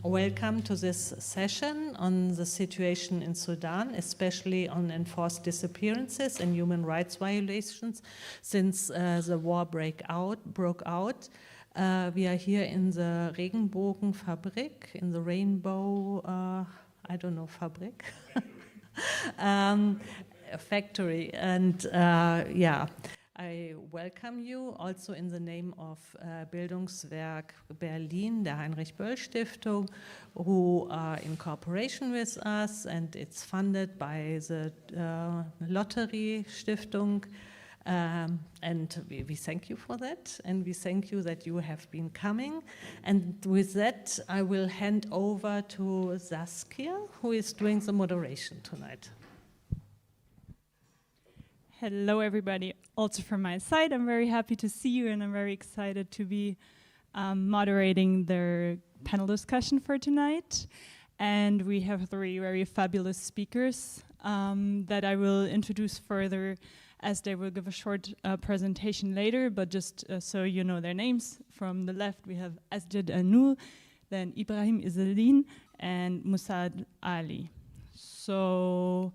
Welcome to this session on the situation in Sudan, especially on enforced disappearances and human rights violations since the war broke out. We are here in the Regenbogenfabrik, in the Rainbow, I don't know, Fabrik, factory, and yeah. I welcome you also in the name of Bildungswerk Berlin, der Heinrich Böll Stiftung, who are in cooperation with us, and it's funded by the Lottery Stiftung. And we thank you for that, and we thank you that you have been coming. And with that, I will hand over to Saskia, who is doing the moderation tonight. Hello, everybody. Also from my side, I'm very happy to see you, and I'm very excited to be moderating the panel discussion for tonight. And we have three very fabulous speakers that I will introduce further, as they will give a short presentation later, but just so you know their names. From the left, we have Asjad Anul, then Ibrahim Izeldin, and Musad Ali. So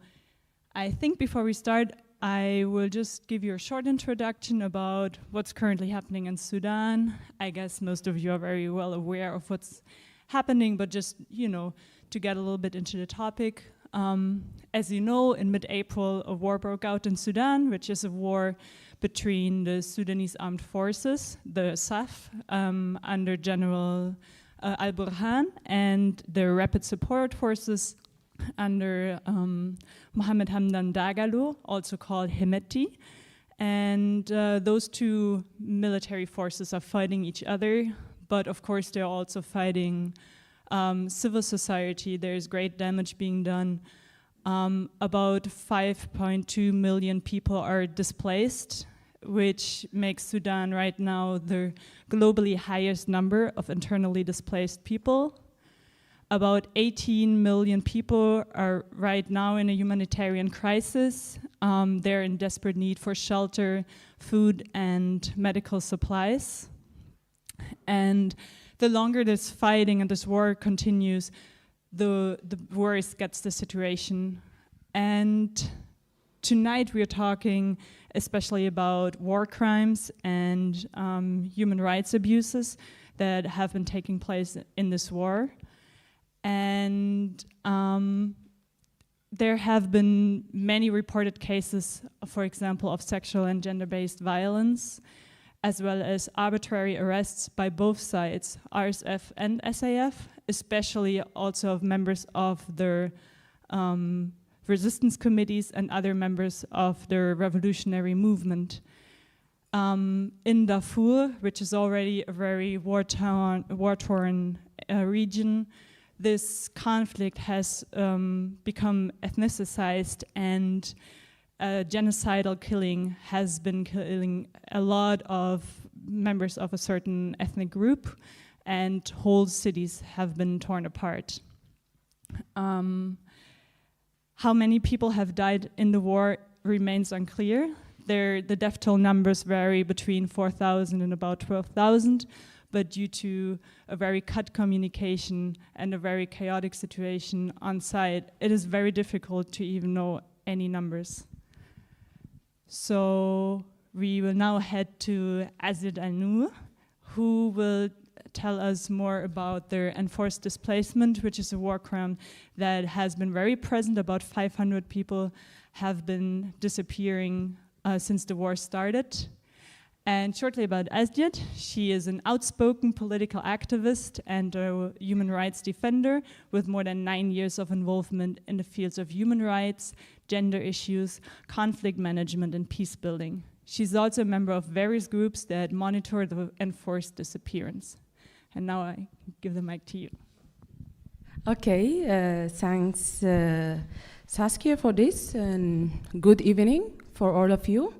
I think before we start, I will just give you a short introduction about what's currently happening in Sudan. I guess most of you are very well aware of what's happening, but just, you know, to get a little bit into the topic. As you know, in mid-April, a war broke out in Sudan, which is a war between the Sudanese armed forces, the SAF, under General al-Burhan, and the rapid support forces under Mohammed Hamdan Dagalo, also called Hemeti. And those two military forces are fighting each other, but of course they're also fighting civil society. There's great damage being done. About 5.2 million people are displaced, which makes Sudan right now the globally highest number of internally displaced people. About 18 million people are right now in a humanitarian crisis. They're in desperate need for shelter, food, and medical supplies. And the longer this fighting and this war continues, the worse gets the situation. And tonight we're talking especially about war crimes and human rights abuses that have been taking place in this war. And there have been many reported cases, for example, of sexual and gender-based violence, as well as arbitrary arrests by both sides, RSF and SAF, especially also of members of the resistance committees and other members of the revolutionary movement. In Darfur, which is already a very war-torn region, this conflict has become ethnicized, and genocidal killing has been killing a lot of members of a certain ethnic group, and whole cities have been torn apart. How many people have died in the war remains unclear. The death toll numbers vary between 4,000 and about 12,000. But due to a very cut communication and a very chaotic situation on site, it is very difficult to even know any numbers. So we will now head to Asjad Anul, who will tell us more about their enforced displacement, which is a war crime that has been very present. About 500 people have been disappearing since the war started. And shortly about Asjad, she is an outspoken political activist and a human rights defender with more than 9 years of involvement in the fields of human rights, gender issues, conflict management, and peace building. She's also a member of various groups that monitor the enforced disappearance. And now I give the mic to you. Okay, thanks Saskia for this, and good evening for all of you.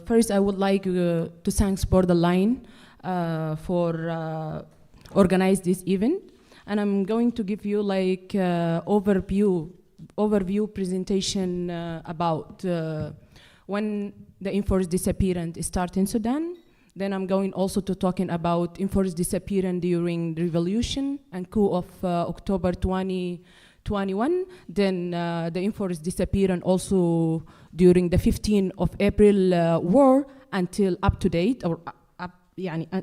First, I would like to thank Borderline for organize this event, and I'm going to give you like overview presentation about when the enforced disappearance started in Sudan, Then I'm going also to talking about enforced disappearance during the revolution and coup of October 2021. Then the enforced disappearance also during the 15th of April war until up to date, or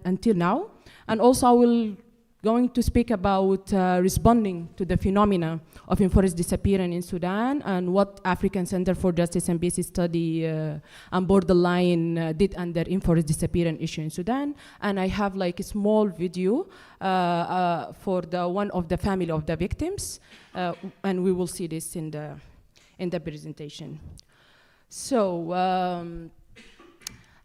until now. And also I will going to speak about responding to the phenomena of enforced disappearance in Sudan and what African Center for Justice and Peace Study and Borderline did under enforced disappearance issue in Sudan. And I have like a small video for the one of the family of the victims, and we will see this in the presentation. So.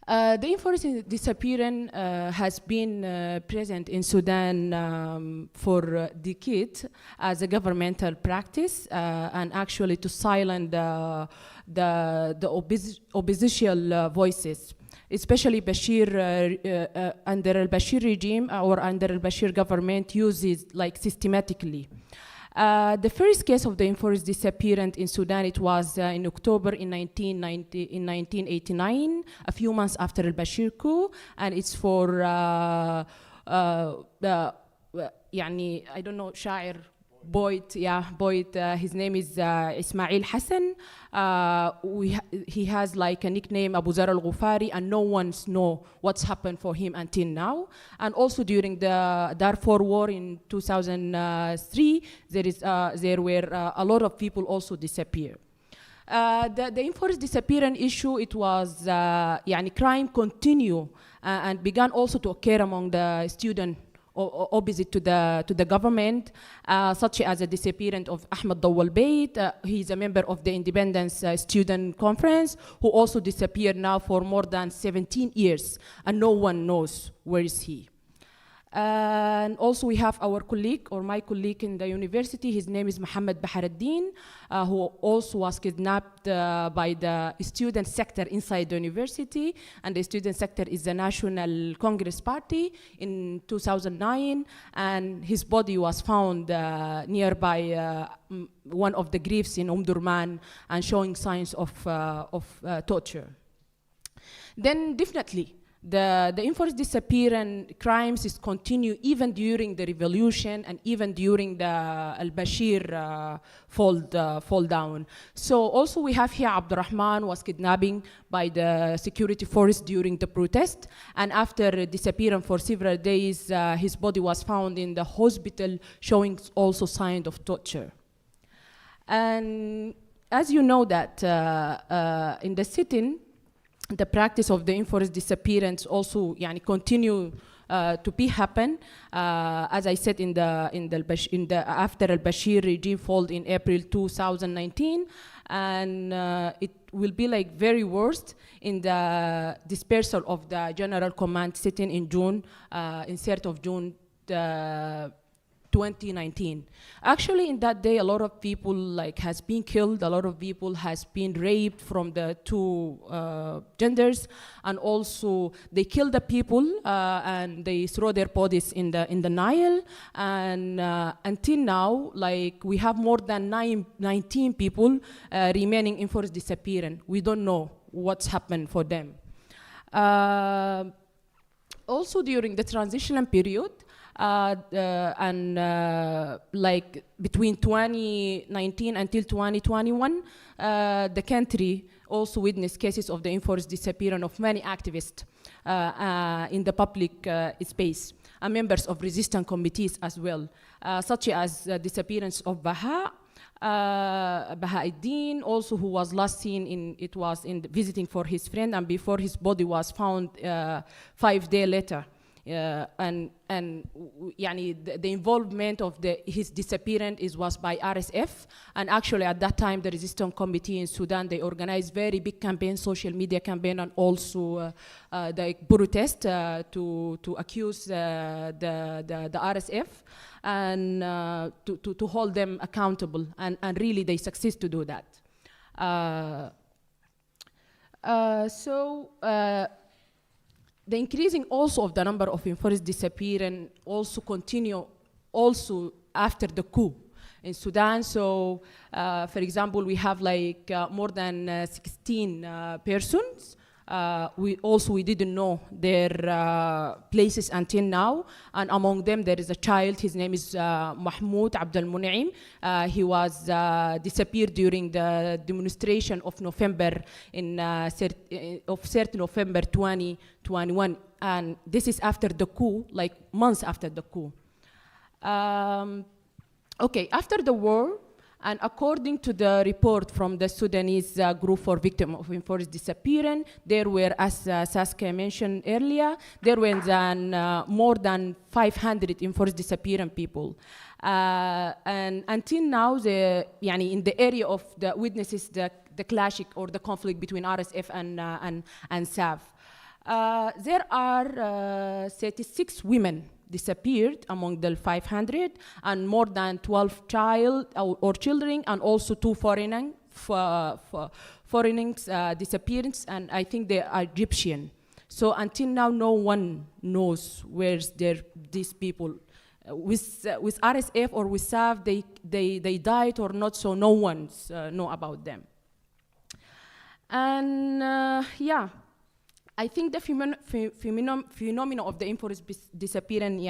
The enforced disappearance has been present in Sudan for decades as a governmental practice and actually to silence the oppositional voices, especially Bashir under al-Bashir regime or under al-Bashir government uses like systematically. The first case of the enforced disappearance in Sudan, it was in October in 1989, a few months after al-Bashir coup, and it's for I don't know, شاعر Boyd, his name is Ismail Hassan. He has like a nickname Abu Zar al-Ghufari, and no one knows what's happened for him until now. And also during the Darfur war in 2003, there were a lot of people also disappeared. The enforced disappearance issue, it was crime continue and began also to occur among the students opposite to the government, such as the disappearance of Ahmed Dawal Beit. He's a member of the Independence Student Conference, who also disappeared now for more than 17 years, and no one knows where is he. And also we have our colleague, or my colleague in the university, his name is Mohammed Baharaddin, who also was kidnapped by the student sector inside the university, and the student sector is the National Congress Party in 2009, and his body was found nearby one of the graves in Durman and showing signs of torture. Then definitely, the enforced disappearance crimes is continue even during the revolution and even during the al-Bashir fall down. So also we have here Abdurrahman was kidnapping by the security force during the protest, and after disappearing for several days, his body was found in the hospital showing also signs of torture. And as you know that in the sit-in, the practice of the enforced disappearance also continue to be happen. As I said, after al-Bashir regime fall in April 2019, and it will be like very worst in the dispersal of the General Command sitting in June, in 3rd of June 2019. Actually, in that day, a lot of people has been killed. A lot of people has been raped from the two genders, and also they kill the people and they throw their bodies in the Nile. And until now, we have more than 19 people remaining enforced disappearance. We don't know what's happened for them. Also, during the transitional period, between 2019 until 2021, the country also witnessed cases of the enforced disappearance of many activists in the public space, and members of resistance committees as well, such as the disappearance of Bahauddin, also who was last seen visiting for his friend, and before his body was found 5 days later. The involvement of his disappearance was by RSF, and actually at that time the resistance committee in Sudan, they organized very big campaign, social media campaign, and also the protest to accuse the RSF and to hold them accountable, and really they succeed to do that. The increasing also of the number of enforced disappearance also continue also after the coup in Sudan. So, for example, we have more than 16 persons We didn't know their places until now. And among them, there is a child. His name is Mahmoud Abdel Munaim. He was disappeared during the demonstration of November of 30 November 2021. And this is after the coup, like months after the coup. Okay, after the war, and according to the report from the Sudanese group for victims of enforced disappearance, there were, as Saskia mentioned earlier, there were more than 500 enforced disappearance people. And until now, in the area of the witnesses, the clash or the conflict between RSF and SAF. There are 36 women disappeared among the 500, and more than 12 child or children, and also 2 foreigners disappearance, and I think they are Egyptian. So until now, no one knows where's these people. With RSF or with SAF, they died or not, so no one know about them. And yeah. I think the phenomenon of the enforced disappearance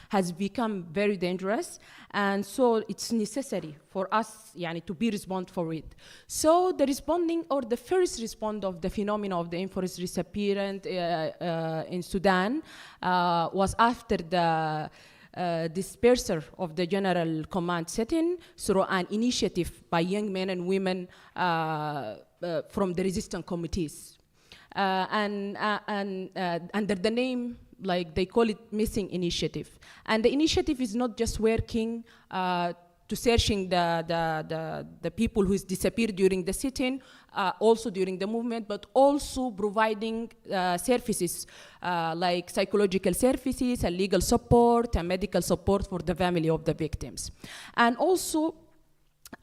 has become very dangerous, and so it's necessary for us to be respond for it. So the first response of the phenomenon of the enforced disappearance in Sudan was after the dispersal of the General Command setting through an initiative by young men and women from the resistance committees. And under the name, like they call it, Missing Initiative. And the initiative is not just working to searching the people who disappeared during the sit-in, also during the movement, but also providing services like psychological services, and legal support, and medical support for the family of the victims. And also,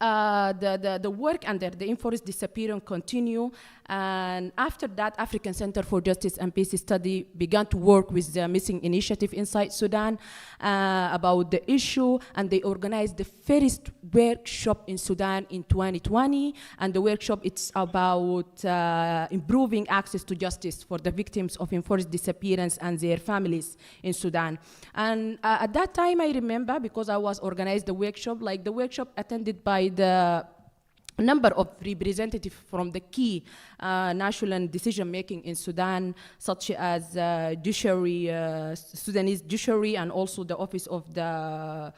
the work under the enforced disappearance continue, and after that, African Center for Justice and Peace Study began to work with the Missing Initiative inside Sudan about the issue, and they organized the first workshop in Sudan in 2020, and the workshop it's about improving access to justice for the victims of enforced disappearance and their families in Sudan. And at that time, I remember, because I was organized the workshop, like the workshop attended by the number of representatives from the key national decision-making in Sudan, such as Sudanese judiciary, and also the Office of the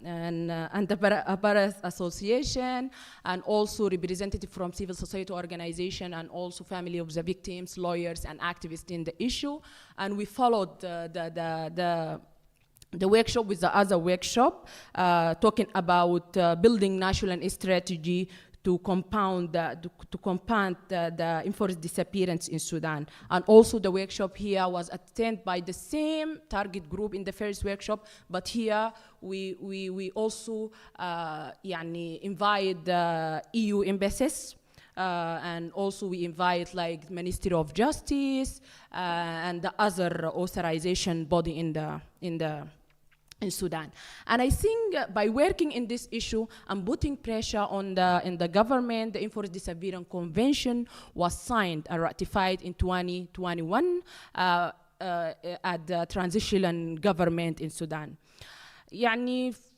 and the Paras Association, and also representative from civil society organization, and also family of the victims, lawyers, and activists in the issue. And we followed the workshop with the other workshop, talking about building national strategy to compound the enforced disappearance in Sudan. And also the workshop here was attended by the same target group in the first workshop, but here we also invite the EU embassies, and also we invite like Ministry of Justice and the other authorization body in Sudan. And I think by working in this issue and putting pressure on the government, the Enforced Disappearance Convention was signed and ratified in 2021 at the transitional government in Sudan.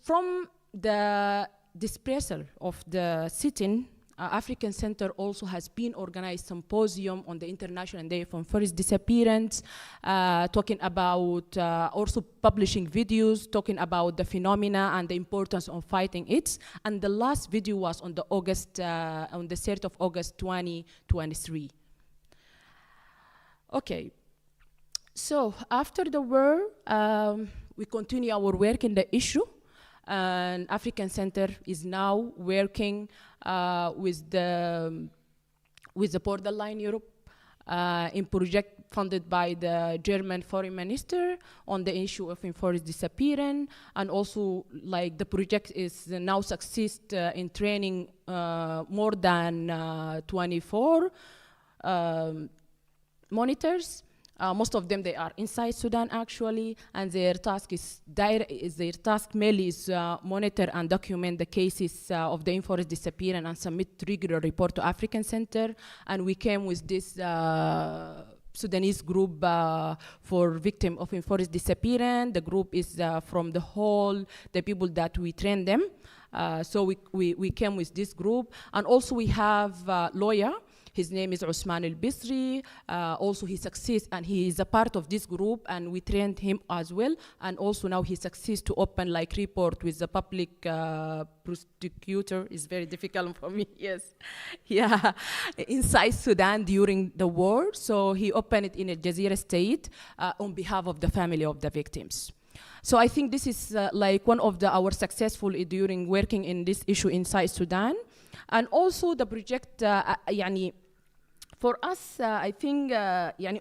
From the dispersal of the sit-in, African Center also has been organized symposium on the International Day of Enforced Disappearance, talking about also publishing videos, talking about the phenomena and the importance of fighting it. And the last video was on the 3rd of August 2023. Okay, so after the war, we continue our work in the issue. And African Center is now working with the Borderline Europe in project funded by the German Foreign Minister on the issue of enforced disappearance, and also like the project is now success in training more than 24 monitors. Most of them, they are inside Sudan actually, and their task mainly is monitor and document the cases of the enforced disappearance and submit regular report to African Center. And we came with this Sudanese group for victim of enforced disappearance. The group is from the people that we train them. So we came with this group, and also we have a lawyer. His name is Usman al-Bisri. Also he succeeds, and he is a part of this group, and we trained him as well. And also now he succeeds to open like report with the public prosecutor. It's very difficult for me, yes. Yeah, inside Sudan during the war. So he opened it in a Jazeera state on behalf of the family of the victims. So I think this is like one of our successful during working in this issue inside Sudan. And also the project, for us, I think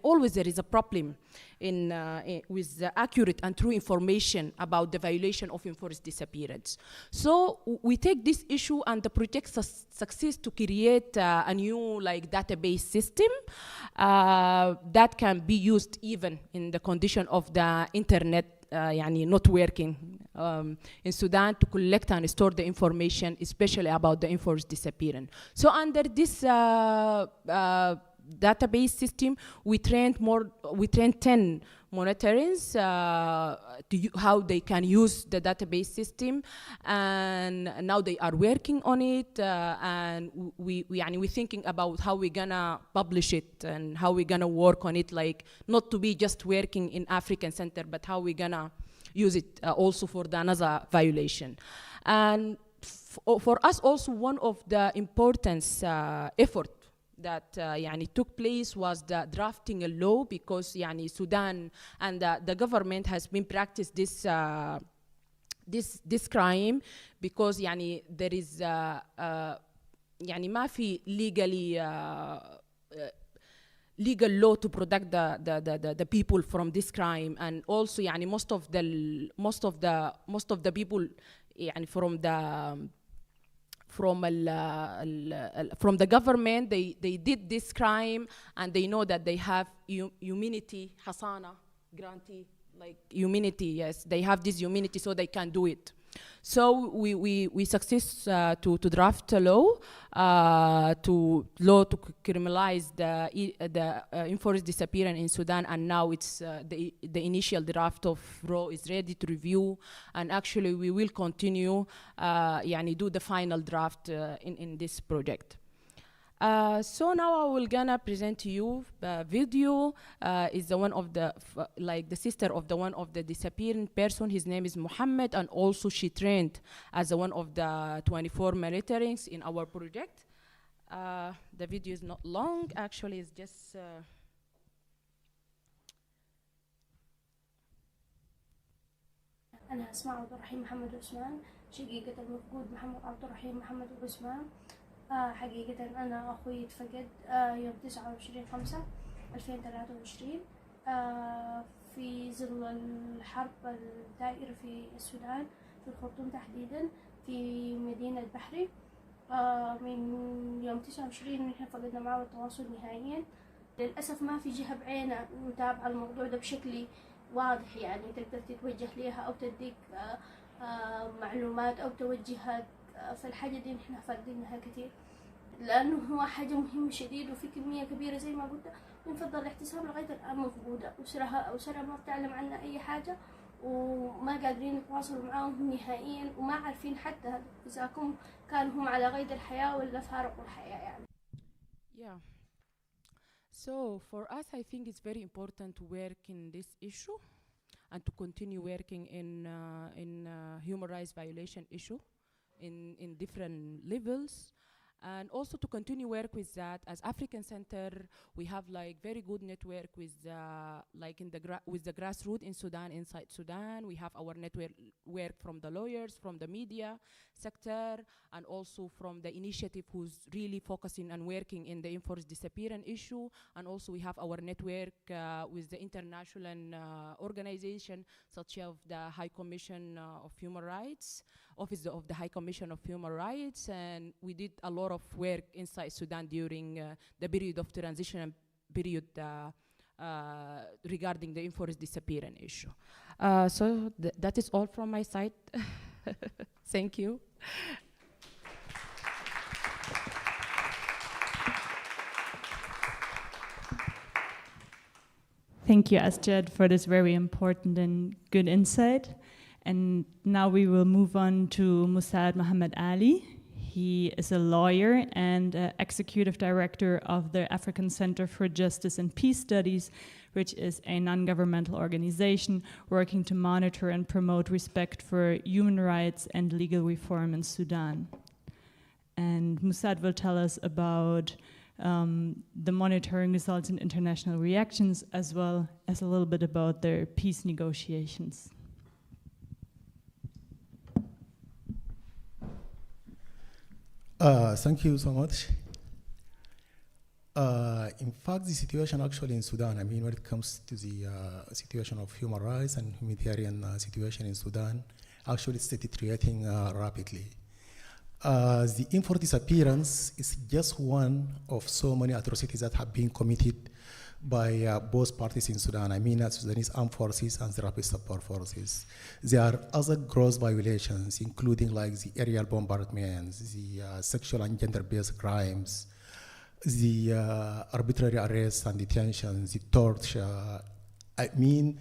always there is a problem with accurate and true information about the violation of enforced disappearance. So we take this issue, and the project succeeds to create a new database system that can be used even in the condition of the internet not working in Sudan, to collect and store the information, especially about the enforced disappearance. So under this database system, we trained 10 monitorings how they can use the database system, and now they are working on it, and we're thinking about how we're gonna publish it and how we're gonna work on it, like not to be just working in African Center, but how we're gonna use it also for the another violation. And for us also, one of the importance effort that took place was the drafting a law, because Sudan and the government has been practiced this crime, because there is ما في legally legal law to protect the people from this crime. And also most of the people from the government, they did this crime, and they know that they have immunity, hasana, grantee, like immunity, yes, they have this immunity, so they can do it. So we succeed to draft a law to criminalize the enforced disappearance in Sudan, and now it's the initial draft of law is ready to review, and actually we will continue do the final draft in this project. So now I will gonna present to you video. Is the one of the the sister of the one of the disappearing person. His name is Muhammad, and also she trained as one of the 24 monitorings in our project. The video is not long, actually it's just أنا اسمع عبد الرحيم محمد عثمان، شقيقة المفقود محمد عبد الرحيم محمد عثمان. حقيقة أنا أخوي تفقد يوم 29/5/2023 في ظل الحرب الدائرة في السودان، في الخرطوم تحديدا، في مدينة بحري. من يوم 29 نحن فقدنا معه التواصل نهائيا. للأسف ما في جهة بعينها متابعة الموضوع ده بشكل واضح، تقدر تتوجه ليها أو تديك معلومات أو توجهات. فالحاجة دي نحن فاقدينها كتير، لأنه هو حاجة مهمة شديد، وفي كمية كبيرة زي ما قلت بنفضل الاحتساب لغاية الآن مفقودة. أسرها ما بتعلم عنا أي حاجة، وما قادرين يتواصلوا معاهم نهائيا، وما عارفين حتى إذا كانوا هم على قيد الحياة ولا فارقوا الحياة Yeah. So for us, I think it's very important to work in this issue and to continue working in human rights violation issue in different levels, and also to continue work with that. As African Center, we have very good network with with the grassroots in Sudan, inside Sudan. We have our network work from the lawyers, from the media sector, and also from the initiative who's really focusing and working in the enforced disappearance issue. And also we have our network with the international organization, such as the High Commission of Human Rights, Office of the High Commission of Human Rights, and we did a lot of work inside Sudan during the period of transition and period regarding the enforced disappearance issue. So that is all from my side. Thank you. Thank you, Asjad, for this very important and good insight. And now we will move on to Musaad Mohammed Ali. He is a lawyer and executive director of the African Center for Justice and Peace Studies, which is a non-governmental organization working to monitor and promote respect for human rights and legal reform in Sudan. And Musaad will tell us about the monitoring results and international reactions, as well as a little bit about their peace negotiations. Thank you so much. In fact, the situation actually in Sudan, I mean, when it comes to the situation of human rights and humanitarian situation in Sudan, actually it's deteriorating rapidly. The enforced disappearance is just one of so many atrocities that have been committed by both parties in Sudan. I mean, Sudanese armed forces and the rapid support forces. There are other gross violations, including like the aerial bombardments, the sexual and gender-based crimes, the arbitrary arrests and detentions, the torture. I mean,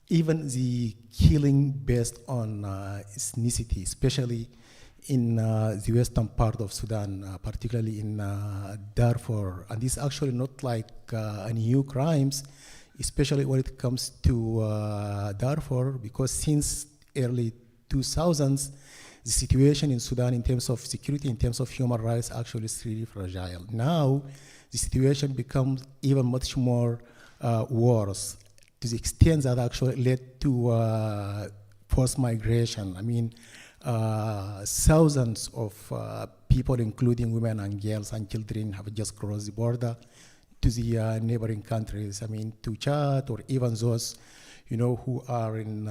even the killing based on ethnicity, especially in the western part of Sudan, particularly in Darfur. And this is actually not like new crimes, especially when it comes to Darfur, because since early 2000s, the situation in Sudan in terms of security, in terms of human rights, actually is really fragile. Now, the situation becomes even much more worse, to the extent that actually led to forced migration. I mean, thousands of people, including women and girls and children, have just crossed the border to the neighboring countries. I mean, to Chad, or even those, you know, who are in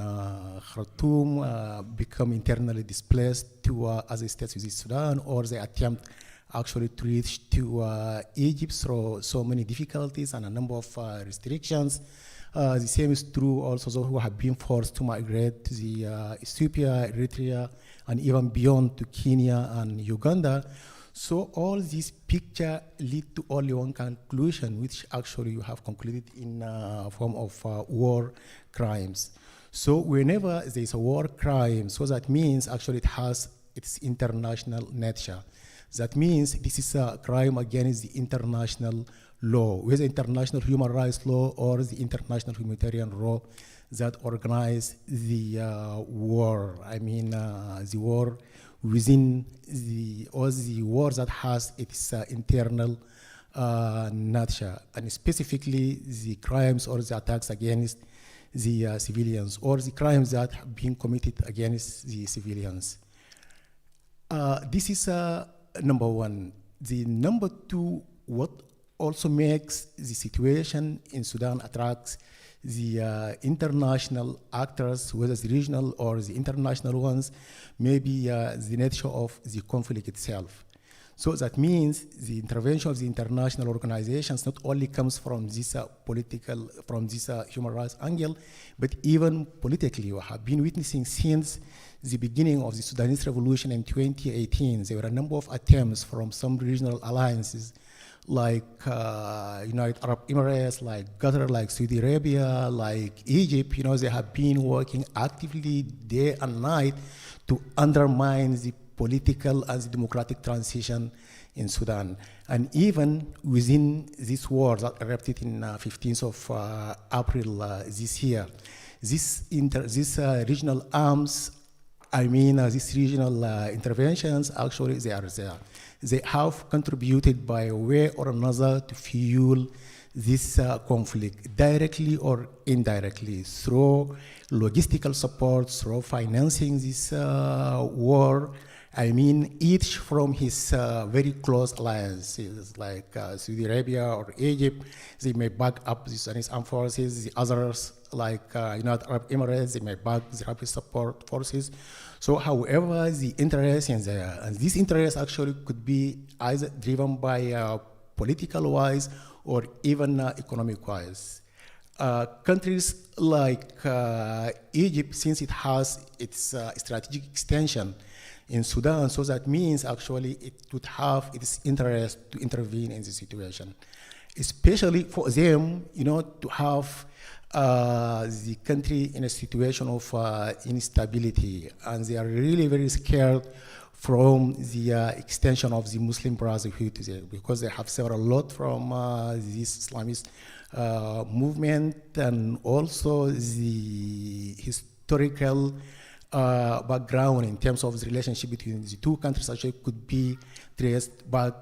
Khartoum, become internally displaced to other states within Sudan, or they attempt actually to reach to Egypt through so many difficulties and a number of restrictions. The same is true also those who have been forced to migrate to the Ethiopia, Eritrea, and even beyond to Kenya and Uganda. So all these pictures lead to only one conclusion, which actually you have concluded in form of war crimes. So whenever there is a war crime, so that means actually it has its international nature. That means this is a crime against the international law, whether international human rights law or the international humanitarian law that organize the war. I mean, the war within or the war that has its internal nature, and specifically the crimes or the attacks against the civilians, or the crimes that have been committed against the civilians. This is number one. The number two, what also makes the situation in Sudan attracts the international actors, whether the regional or the international ones, maybe the nature of the conflict itself. So that means the intervention of the international organizations not only comes from this political, from this human rights angle, but even politically. We have been witnessing since the beginning of the Sudanese revolution in 2018, there were a number of attempts from some regional alliances like United Arab Emirates, like Qatar, like Saudi Arabia, like Egypt. You know, they have been working actively day and night to undermine the political and the democratic transition in Sudan. And even within this war that erupted in 15th of April this year, this regional arms, I mean, these regional interventions, actually they are there. They have contributed by a way or another to fuel this conflict, directly or indirectly, through logistical support, through financing this war. I mean, each from his very close alliances, like Saudi Arabia or Egypt, they may back up the Sudanese armed forces. The others, like United Arab Emirates, they may back the rapid support forces. So however, the interest is there, and this interest actually could be either driven by political-wise or even economic-wise. countries like Egypt, since it has its strategic extension in Sudan, so that means actually it would have its interest to intervene in the situation, especially for them, to have the country in a situation of instability, and they are really very scared from the extension of the Muslim Brotherhood because they have several lot from this Islamist movement, and also the historical background in terms of the relationship between the two countries actually could be traced back,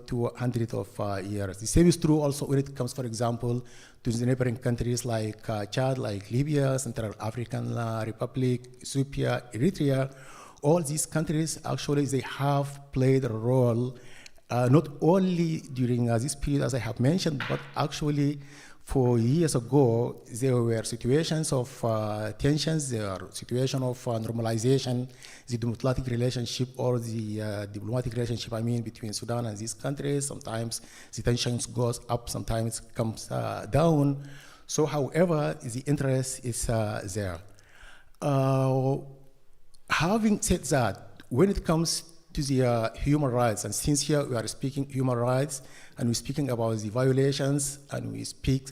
to hundreds of years. The same is true also when it comes, for example, to the neighboring countries like Chad, like Libya, Central African Republic, Ethiopia, Eritrea. All these countries actually they have played a role not only during this period as I have mentioned, but actually for years ago, there were situations of tensions, there were situations of normalization, the diplomatic relationship or the diplomatic relationship, between Sudan and these countries. Sometimes the tensions goes up, sometimes it comes down. So, however, the interest is there. Having said that, when it comes to the human rights, and since here we are speaking human rights, and we're speaking about the violations, and we speak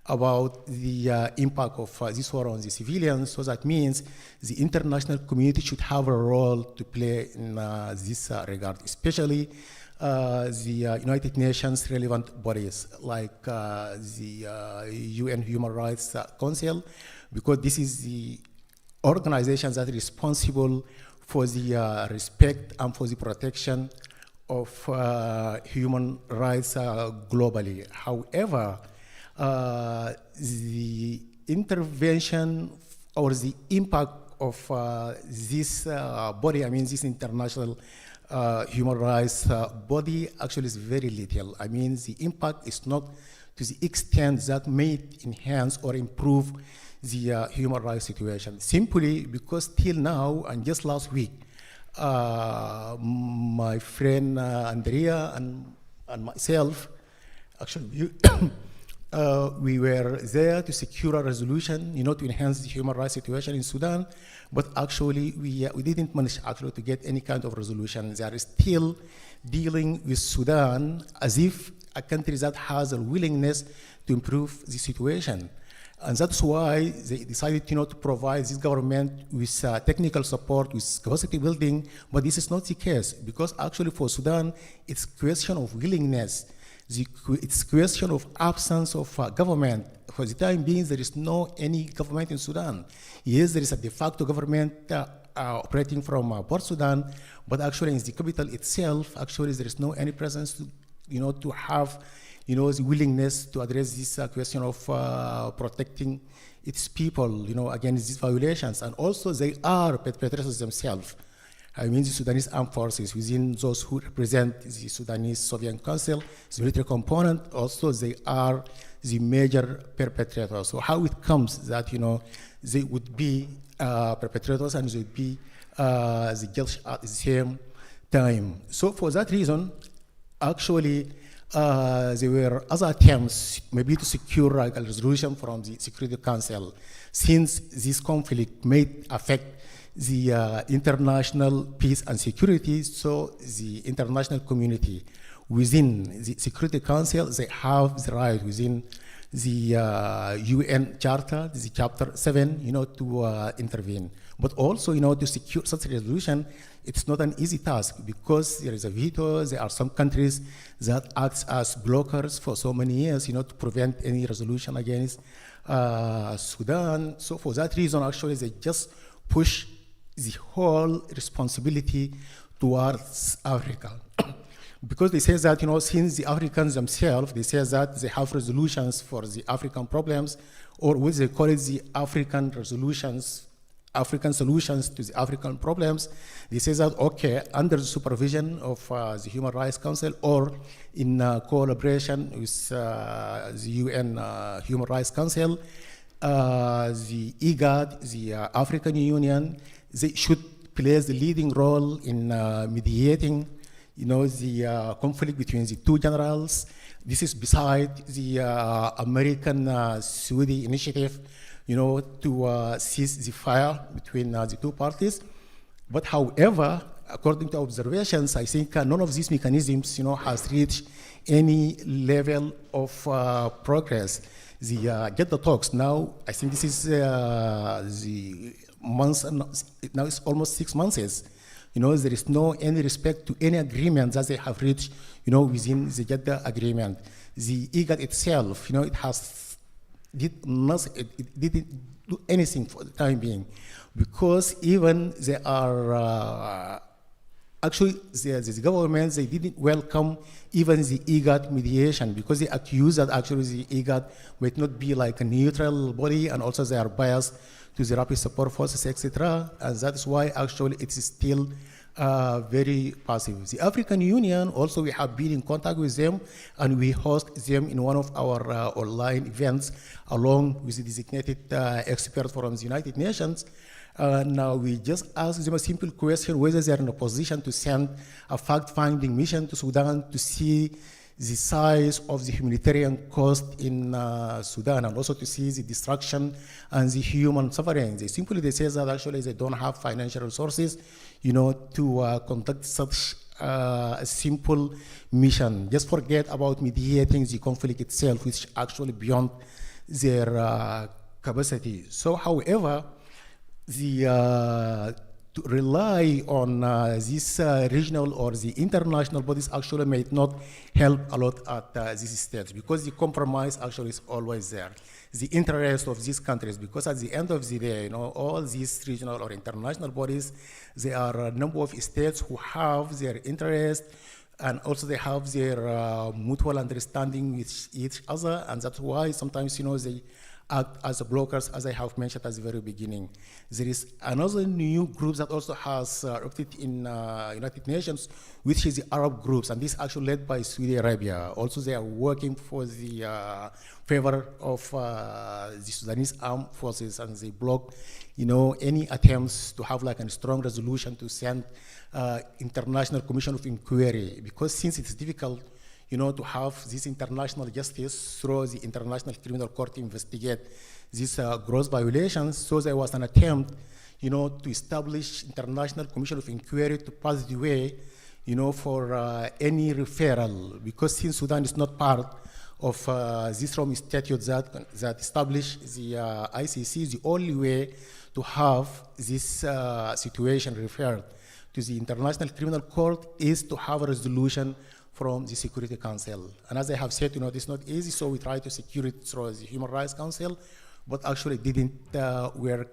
about the impact of this war on the civilians, so that means the international community should have a role to play in this regard, especially the United Nations relevant bodies like the UN Human Rights Council, because this is the organization that is responsible for the respect and for the protection of human rights globally. However, the intervention or the impact of this body, this international human rights body actually is very little. The impact is not to the extent that may enhance or improve the human rights situation, simply because till now, and just last week, my friend Andrea and myself, actually, we were there to secure a resolution, to enhance the human rights situation in Sudan, but actually we didn't manage actually to get any kind of resolution. They are still dealing with Sudan as if a country that has a willingness to improve the situation. And that's why they decided to provide this government with technical support, with capacity building, but this is not the case, because actually for Sudan, it's a question of willingness. It's a question of absence of government. For the time being, there is no any government in Sudan. Yes, there is a de facto government operating from Port Sudan, but actually in the capital itself, actually there is no any presence to have the willingness to address this question of protecting its people, against these violations. And also they are perpetrators themselves. The Sudanese armed forces, within those who represent the Sudanese Sovereign Council, the military component, also they are the major perpetrators. So how it comes that, they would be perpetrators and they would be the guilty at the same time. So for that reason, actually, there were other attempts maybe to secure a resolution from the Security Council, since this conflict may affect the international peace and security. So the international community within the Security Council, they have the right within the UN Charter, the Chapter 7, to intervene. But also, to secure such a resolution, it's not an easy task, because there is a veto. There are some countries that act as blockers for so many years, to prevent any resolution against Sudan. So for that reason, actually, they just push the whole responsibility towards Africa. Because they say that, since the Africans themselves, they say that they have resolutions for the African problems, or what they call it the African resolutions, African solutions to the African problems. They say that, okay, under the supervision of the Human Rights Council, or in collaboration with the UN Human Rights Council, the IGAD, the African Union, they should play the leading role in mediating the conflict between the two generals, This is beside the American Saudi initiative, to cease the fire between the two parties. But however, according to observations, I think none of these mechanisms, has reached any level of progress. Get the talks now. I think this is the months. Now it's almost 6 months. There is no any respect to any agreement that they have reached, within the Jeddah agreement. The IGAD itself, it didn't do anything for the time being, because even they are actually the government, they didn't welcome even the IGAD mediation, because they accuse that actually the IGAD might not be like a neutral body, and also they are biased to the rapid support forces, etc. And that's why actually it is still very passive. The African Union also, we have been in contact with them, and we host them in one of our online events along with the designated expert from the United Nations. Now we just ask them a simple question, whether they are in a position to send a fact-finding mission to Sudan to see the size of the humanitarian cost in Sudan, and also to see the destruction and the human suffering. They say that actually they don't have financial resources, to conduct such a simple mission. Just forget about mediating the conflict itself, which is actually beyond their capacity. So, however, to rely on these regional or the international bodies actually may not help a lot at this stage, because the compromise actually is always there. The interest of these countries, because at the end of the day, all these regional or international bodies, there are a number of states who have their interest, and also they have their mutual understanding with each other, and that's why sometimes, they act as blockers, as I have mentioned at the very beginning. There is another new group that also has erupted in United Nations, which is the Arab groups, and this is actually led by Saudi Arabia. Also, they are working for the favor of the Sudanese armed forces, and they block, any attempts to have like a strong resolution to send international commission of inquiry, because since it's difficult to have this international justice through the International Criminal Court to investigate these gross violations. So there was an attempt, to establish International Commission of Inquiry to pass the way, for any referral, because since Sudan is not part of this Rome statute that establish the ICC, the only way to have this situation referred to the International Criminal Court is to have a resolution from the Security Council. And as I have said, it's not easy, so we try to secure it through the Human Rights Council, but actually it didn't work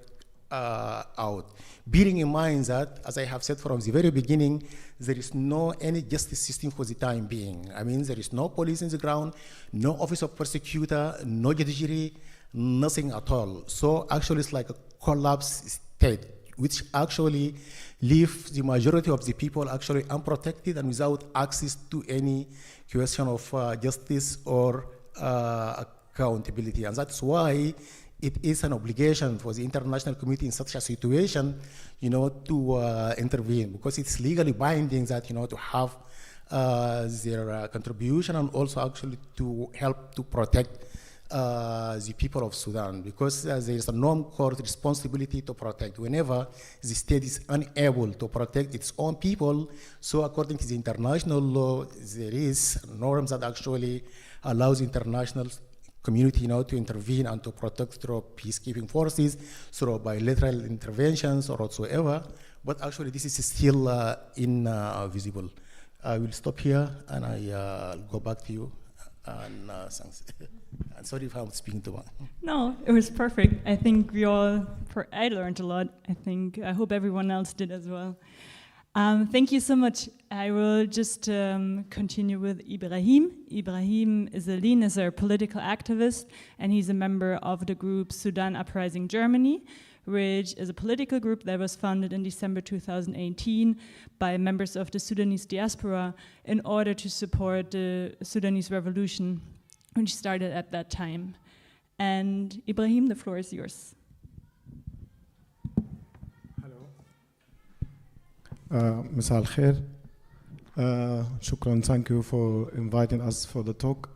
out. Bearing in mind that, as I have said from the very beginning, there is no any justice system for the time being. I mean, there is no police in the ground, no office of prosecutor, no judiciary, nothing at all. So actually it's like a collapse state, which actually leave the majority of the people actually unprotected and without access to any question of justice or accountability. And that's why it is an obligation for the international community in such a situation, to intervene, because it's legally binding that, to have their contribution, and also actually to help to protect the people of Sudan, because there is a non-court responsibility to protect whenever the state is unable to protect its own people. So according to the international law, there is norms that actually allows international community to intervene and to protect through peacekeeping forces, through bilateral interventions or whatsoever. But actually this is still invisible. I will stop here and I'll go back to you. And thanks. I'm sorry if I'm speaking too much. No, it was perfect. I think I learned a lot. I hope everyone else did as well. Thank you so much. I will just continue with Ibrahim. Ibrahim is a political activist, and he's a member of the group Sudan Uprising Germany, which is a political group that was founded in December 2018 by members of the Sudanese diaspora in order to support the Sudanese revolution, which started at that time. And Ibrahim, the floor is yours. مساء الخير. شكرا, thank you for inviting us for the talk.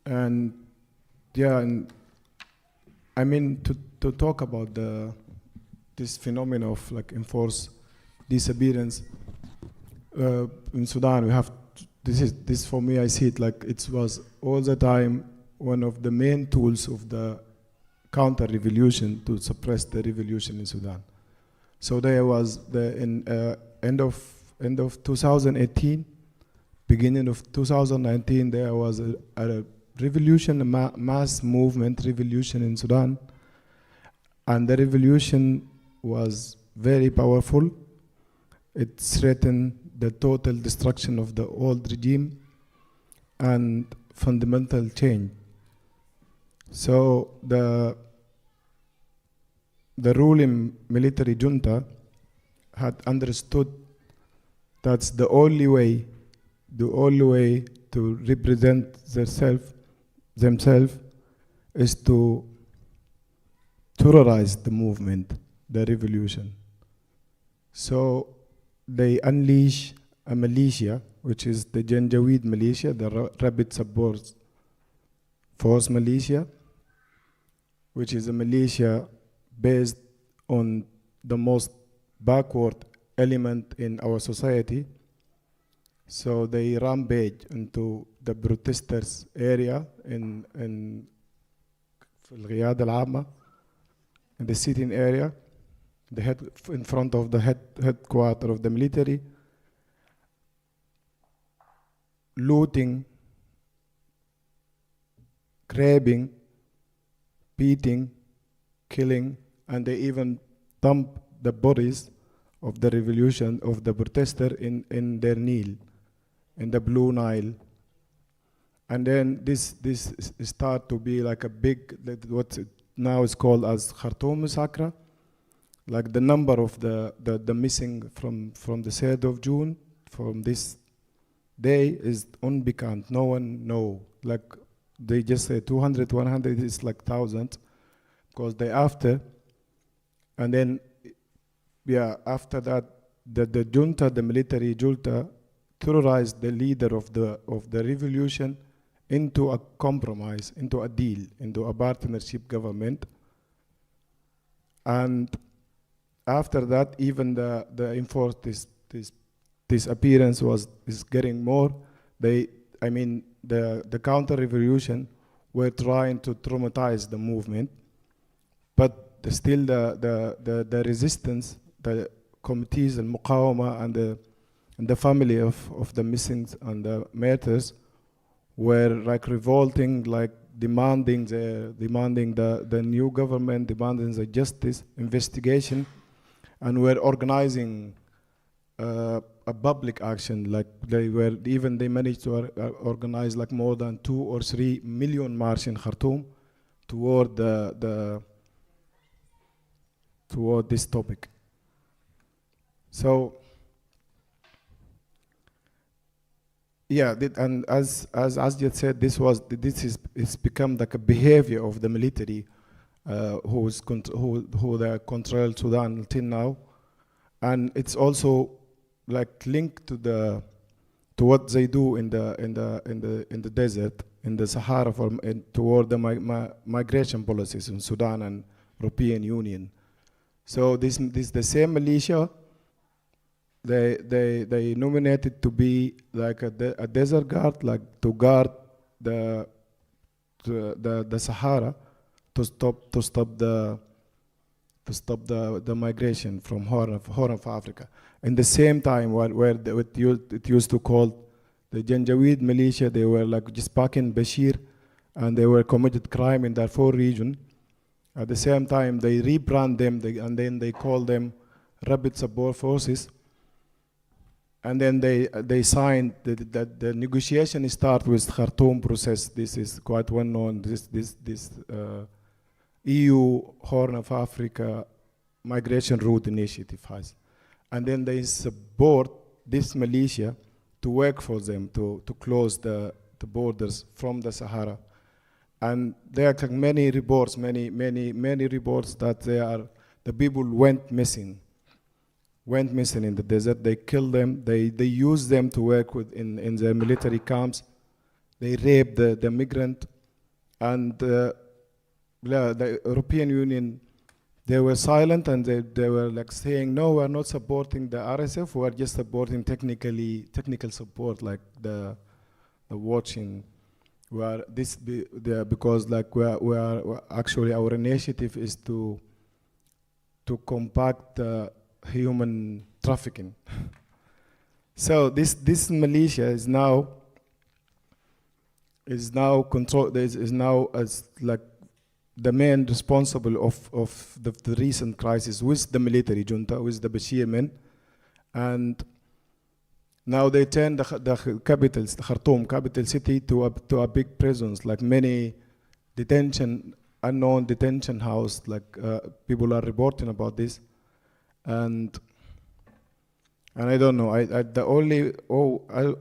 And yeah, and I mean to talk about this phenomenon of like enforced disappearance in Sudan, we have this for me, I see it like it was all the time one of the main tools of the counter-revolution to suppress the revolution in Sudan. So there was end of 2018, beginning of 2019, there was a revolution, a mass movement revolution in Sudan, and the revolution was very powerful. It threatened the total destruction of the old regime and fundamental change. So the ruling military junta had understood that's the only way to represent themselves is to terrorize the movement, the revolution. So they unleash a militia, which is the Janjaweed militia, the Rapid Support Force militia, which is a militia based on the most backward element in our society. So they rampage into the protesters area in Riyadh al-Amma, in the sitting area, in front of the headquarters of the military, looting, grabbing, beating, killing, and they even dump the bodies of the revolution, of the protester in their Nile, in the Blue Nile. And then this start to be like a big, what now is called as Khartoum massacre. Like the number of the missing from the 3rd of June, from this day, is unbecant. No one know. Like they just say 200, 100, it's like thousands, because they after. And then, yeah, after that, the junta, the military junta, terrorized the leader of the revolution into a compromise, into a deal, into a partnership government. And after that, even the enforced disappearance is getting more. The counter-revolution were trying to traumatize the movement, but still the resistance, the committees and Muqawama and the family of the missing and the martyrs were like revolting, like demanding the new government, demanding the justice investigation, and were organizing a public action. Like they managed to organize like more than 2 or 3 million march in Khartoum toward toward this topic. So yeah, and as Asjad said, it's become like a behavior of the military who they control Sudan until now, and it's also like linked to what they do in the desert, in the Sahara, toward the migration policies in Sudan and European Union. So this the same militia. They nominated to be like a desert guard, like to guard the Sahara, to stop the migration from Horn of Africa. In the same time, it used to call the Janjaweed militia, they were like just backing Bashir, and they were committed crime in Darfur region. At the same time, they rebrand them, and then they call them Rapid Support Forces. And then they signed the negotiation start with Khartoum process. This is quite well known. This EU Horn of Africa migration route initiative has, and then they support this militia to work for them to close the borders from the Sahara. And there are many reports that the people went missing in the desert. They killed them. They used them to work in their military camps. They raped the migrant. And the European Union, they were silent, and they were like saying, no, we're not supporting the RSF, we're just supporting technical support, like the watching. Because like we're actually, our initiative is to combat human trafficking. So this militia is now control. Is now as like the man responsible of the recent crisis with the military junta, with the Bashir men, and now they turn the capitals, the Khartoum capital city, to a big prisons, like many unknown detention house. Like people are reporting about this, and I don't know. The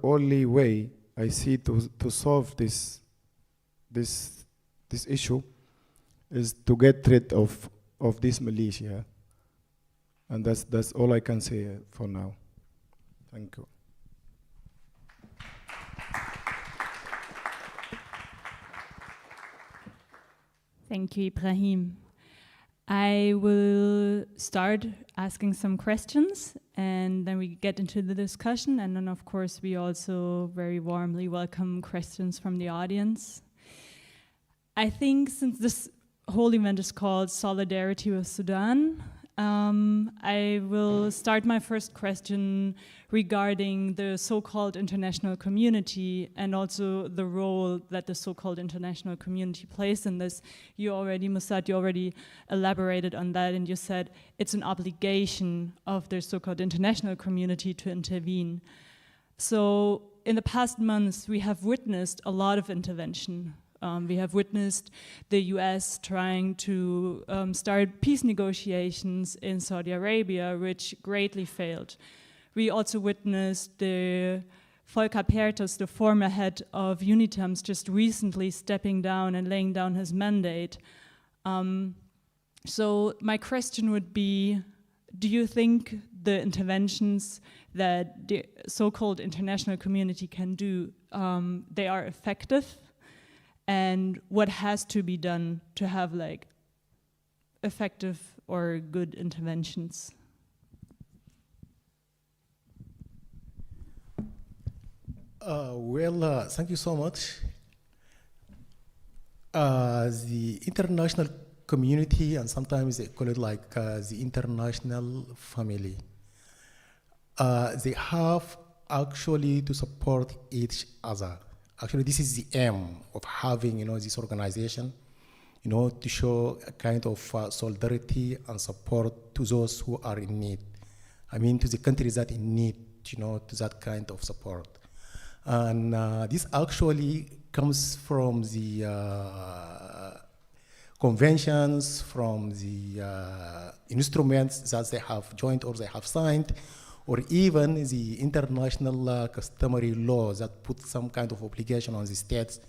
only way I see to solve this issue is to get rid of this militia, and that's all I can say for now. Thank you. Thank you, Ibrahim. I will start asking some questions, and then we get into the discussion, and then of course we also very warmly welcome questions from the audience. I think since this whole event is called Solidarity with Sudan, I will start my first question regarding the so-called international community and also the role that the so-called international community plays in this. Musad, you already elaborated on that, and you said it's an obligation of the so-called international community to intervene. So in the past months, we have witnessed a lot of intervention. We have witnessed the US trying to start peace negotiations in Saudi Arabia, which greatly failed. We also witnessed the Volker Perthes, the former head of UNITAMS, just recently stepping down and laying down his mandate. So my question would be, do you think the interventions that the so-called international community can do, they are effective? And what has to be done to have like effective or good interventions? Thank you so much. The international community, and sometimes they call it like the international family, they have actually to support each other. Actually, this is the aim of having, this organization, to show a kind of solidarity and support to those who are in need. I mean, to the countries that in need, to that kind of support. And this actually comes from the conventions, from the instruments that they have joined or they have signed, or even the international customary laws that put some kind of obligation on the states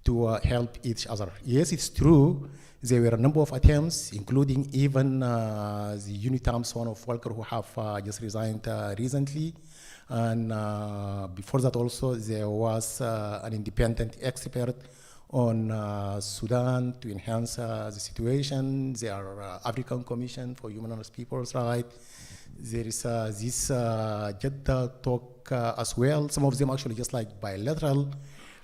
to help each other. Yes, it's true, there were a number of attempts, including even the UNITAMS son of Volker, who have just resigned recently. And before that also, there was an independent expert on Sudan to enhance the situation. There are African Commission for Human and People's Rights. There is this Jeddah talk as well. Some of them actually just like bilateral,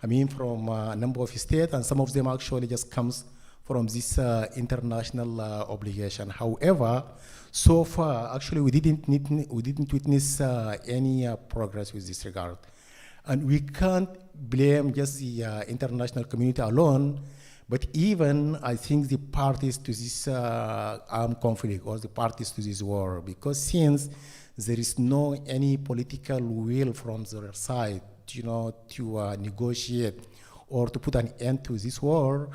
I mean, from a number of states, and some of them actually just comes from this international obligation. However, so far, actually, we didn't witness any progress with this regard. And we can't blame just the international community alone, but even, I think, the parties to this armed conflict or the parties to this war, because since there is no any political will from their side, to negotiate or to put an end to this war,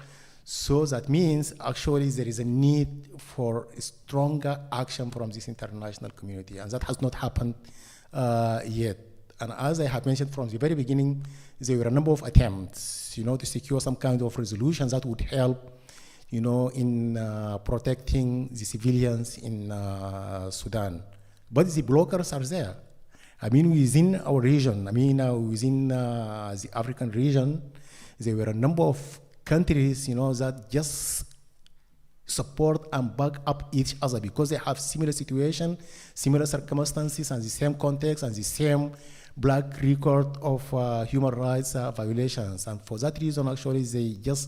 so that means actually there is a need for stronger action from this international community, and that has not happened yet. And as I have mentioned from the very beginning, there were a number of attempts, to secure some kind of resolutions that would help, in protecting the civilians in Sudan. But the blockers are there. I mean, within our region, within the African region, there were a number of countries, that just support and back up each other because they have similar situation, similar circumstances, and the same context, and the same black record of human rights violations. And for that reason, actually, they just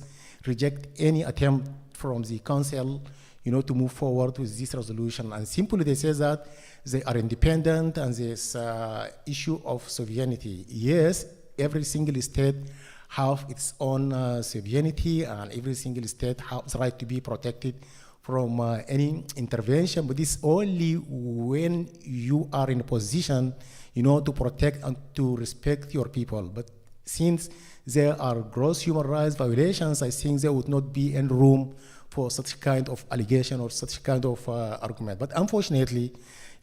reject any attempt from the Council, to move forward with this resolution. And simply they say that they are independent and this issue of sovereignty. Yes, every single state have its own sovereignty, and every single state has the right to be protected from any intervention, but it's only when you are in a position, to protect and to respect your people. But since there are gross human rights violations, I think there would not be any room for such kind of allegation or such kind of argument. But unfortunately,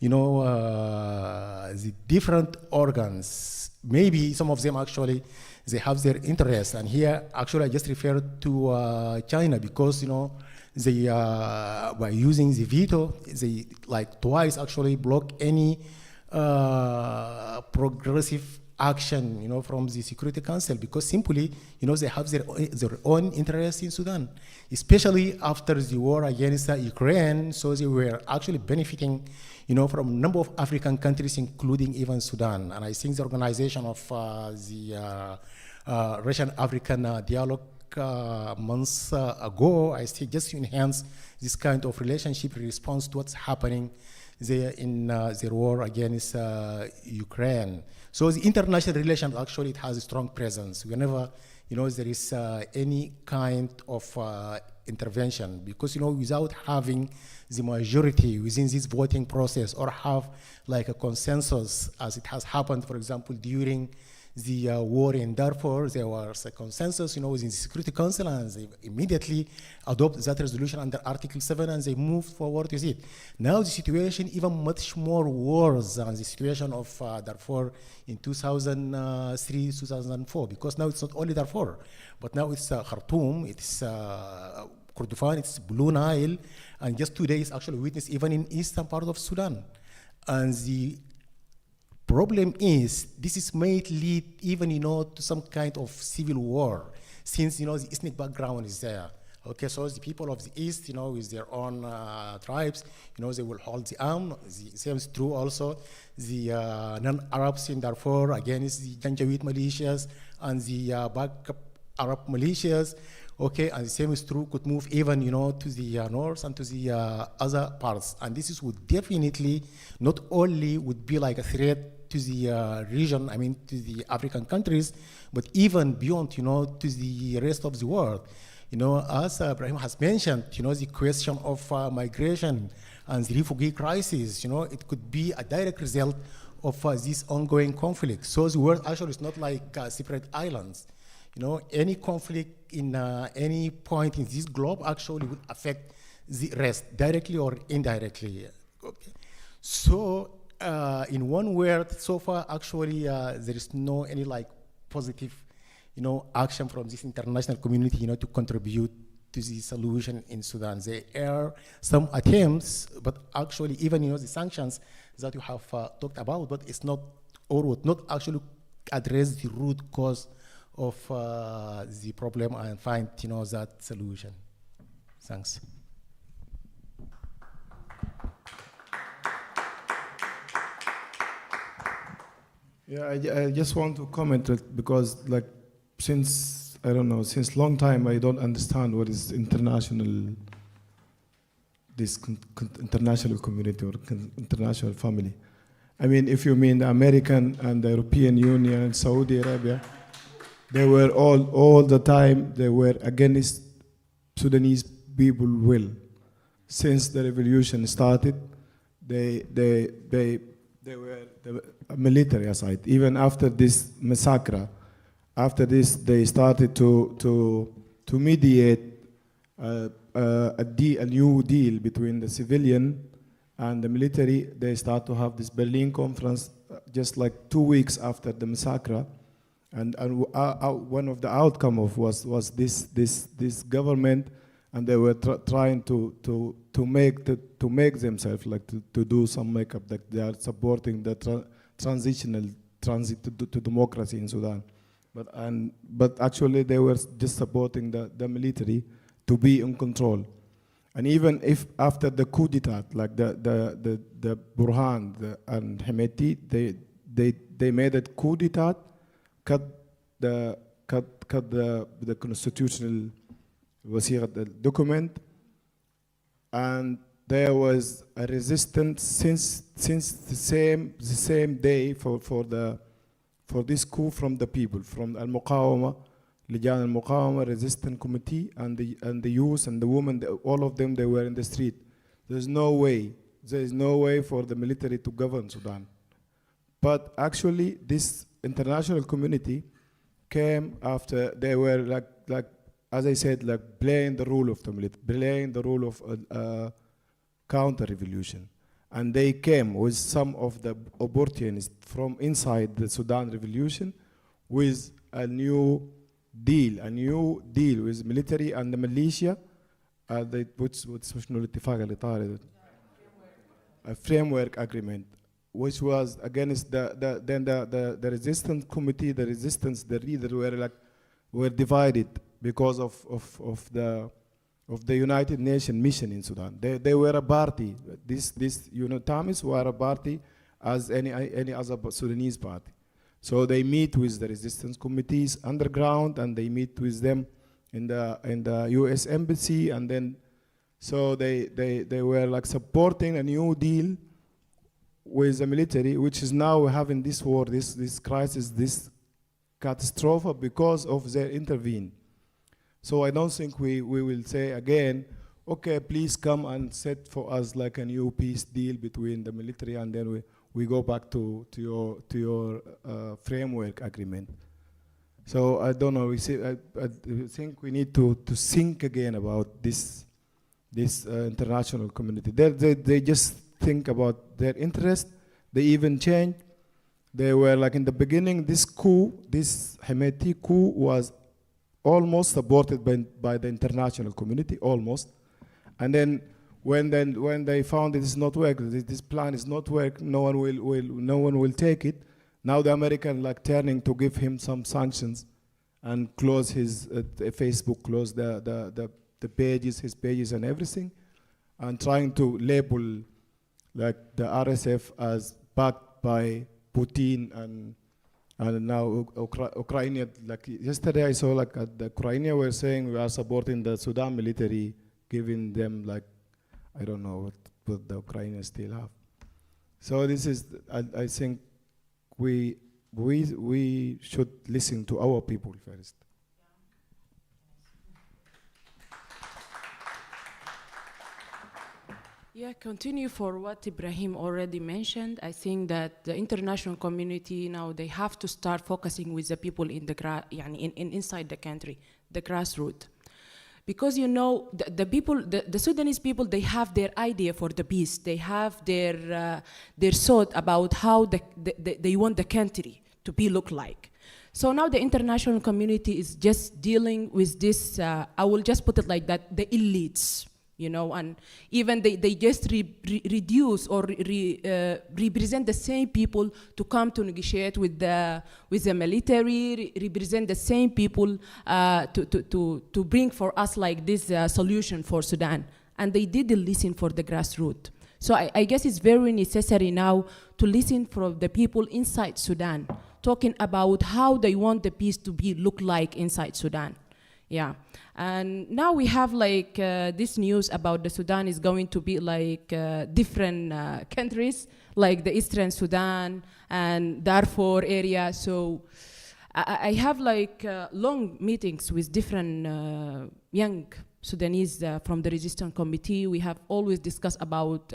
the different organs, maybe some of them actually, they have their interests. And here, actually, I just referred to China because, they, by using the veto, they twice actually block any progressive action, from the Security Council because simply, they have their own interests in Sudan, especially after the war against Ukraine. So they were actually benefiting, from a number of African countries, including even Sudan. And I think the organization of the Russian-African dialogue months ago, I think just to enhance this kind of relationship in response to what's happening there in their war against Ukraine. So the international relations, actually, it has a strong presence whenever, there is any kind of intervention, because, without having the majority within this voting process or have a consensus, as it has happened, for example, during the war in Darfur, there was a consensus, within the Security Council, and they immediately adopted that resolution under Article 7, and they moved forward with it. Now the situation even much more worse than the situation of Darfur in 2003, 2004, because now it's not only Darfur, but now it's Khartoum, it's Kordofan, it's Blue Nile, and just today it's actually witnessed even in eastern part of Sudan. And the problem is, this is might lead even, to some kind of civil war, since, the ethnic background is there. Okay, so the people of the East, with their own tribes, they will hold the arm. The same is true also. The non-Arabs in Darfur against the Janjaweed militias and the backup Arab militias. Okay, and the same is true, could move even, to the north and to the other parts. And this would definitely not only would be like a threat to the region, I mean, to the African countries, but even beyond, to the rest of the world. As Ibrahim has mentioned, the question of migration and the refugee crisis, it could be a direct result of this ongoing conflict. So the world actually is not like separate islands. Any conflict in any point in this globe actually would affect the rest, directly or indirectly. Okay. So, in one word, so far, actually, there is no any positive, action from this international community, to contribute to the solution in Sudan. There are some attempts, but actually, even the sanctions that you have talked about, but it's not, or would not actually address the root cause of the problem and find, that solution. Thanks. Yeah, I just want to comment because, since since long time, I don't understand what is international, this international community or international family. I mean, if you mean the American and the European Union and Saudi Arabia, they were all the time, they were against Sudanese people will. Since the revolution started, they were the military aside. Even after this massacre, after this, they started to mediate a new deal between the civilian and the military. They start to have this Berlin conference just 2 weeks after the massacre, and one of the outcome of was this government, and they were trying to make themselves to do some makeup that they are supporting the transit to democracy in Sudan. But actually they were just supporting the military to be in control. And even if after the coup d'etat, like the Burhan and Hemeti, they made a coup d'etat, cut the constitutional the document, and there was a resistance since the same day for this coup from the people, from Al-Muqawama, Lijan Al-Muqawama, Resistance Committee, and the youth and the women, all of them, they were in the street. There is no way for the military to govern Sudan. But actually, this international community came after they were like as I said, like playing the role of the military, playing the role of counter-revolution. And they came with some of the opportunists from inside the Sudan revolution with a new deal with military and the militia, a framework agreement, which was against the resistance committee, the leader were divided because of the United Nations mission in Sudan. They were a party. This Tamis were a party as any other Sudanese party. So they meet with the resistance committees underground, and they meet with them in the U.S. embassy, and then so they were like supporting a new deal with the military, which is now having this war, this crisis, this catastrophe because of their intervene. So I don't think we will say again, okay, please come and set for us like a new peace deal between the military, and then we go back to your framework agreement. So I don't know. I think we need to think again about this international community. They just think about their interest. They even change. They were like in the beginning, this Hemeti coup was almost supported by the international community, almost. And then when they found it is not working, this plan is not working, no one will take it. Now the American like turning to give him some sanctions and close his Facebook, close the pages, his pages and everything, and trying to label like the RSF as backed by Putin and now Ukraine. Like yesterday I saw like the Ukraine were saying we are supporting the Sudan military, giving them like, I don't know what the Ukrainians still have. So this is, I think we should listen to our people first. Yeah, continue for what Ibrahim already mentioned. I think that the international community now, they have to start focusing with the people in the inside the country, the grassroots. Because the people, the Sudanese people, they have their idea for the peace. They have their thought about how they want the country to look like. So now the international community is just dealing with this, I will just put it like that, the elites. And even they just reduce or represent the same people to come to negotiate with the military, represent the same people to bring for us like this solution for Sudan. And they didn't listen for the grassroots. So I guess it's very necessary now to listen from the people inside Sudan, talking about how they want the peace to look like inside Sudan. Yeah, and now we have like this news about the Sudan is going to be like different countries, like the Eastern Sudan and Darfur area. So I have like long meetings with different young Sudanese from the resistance committee. We have always discussed about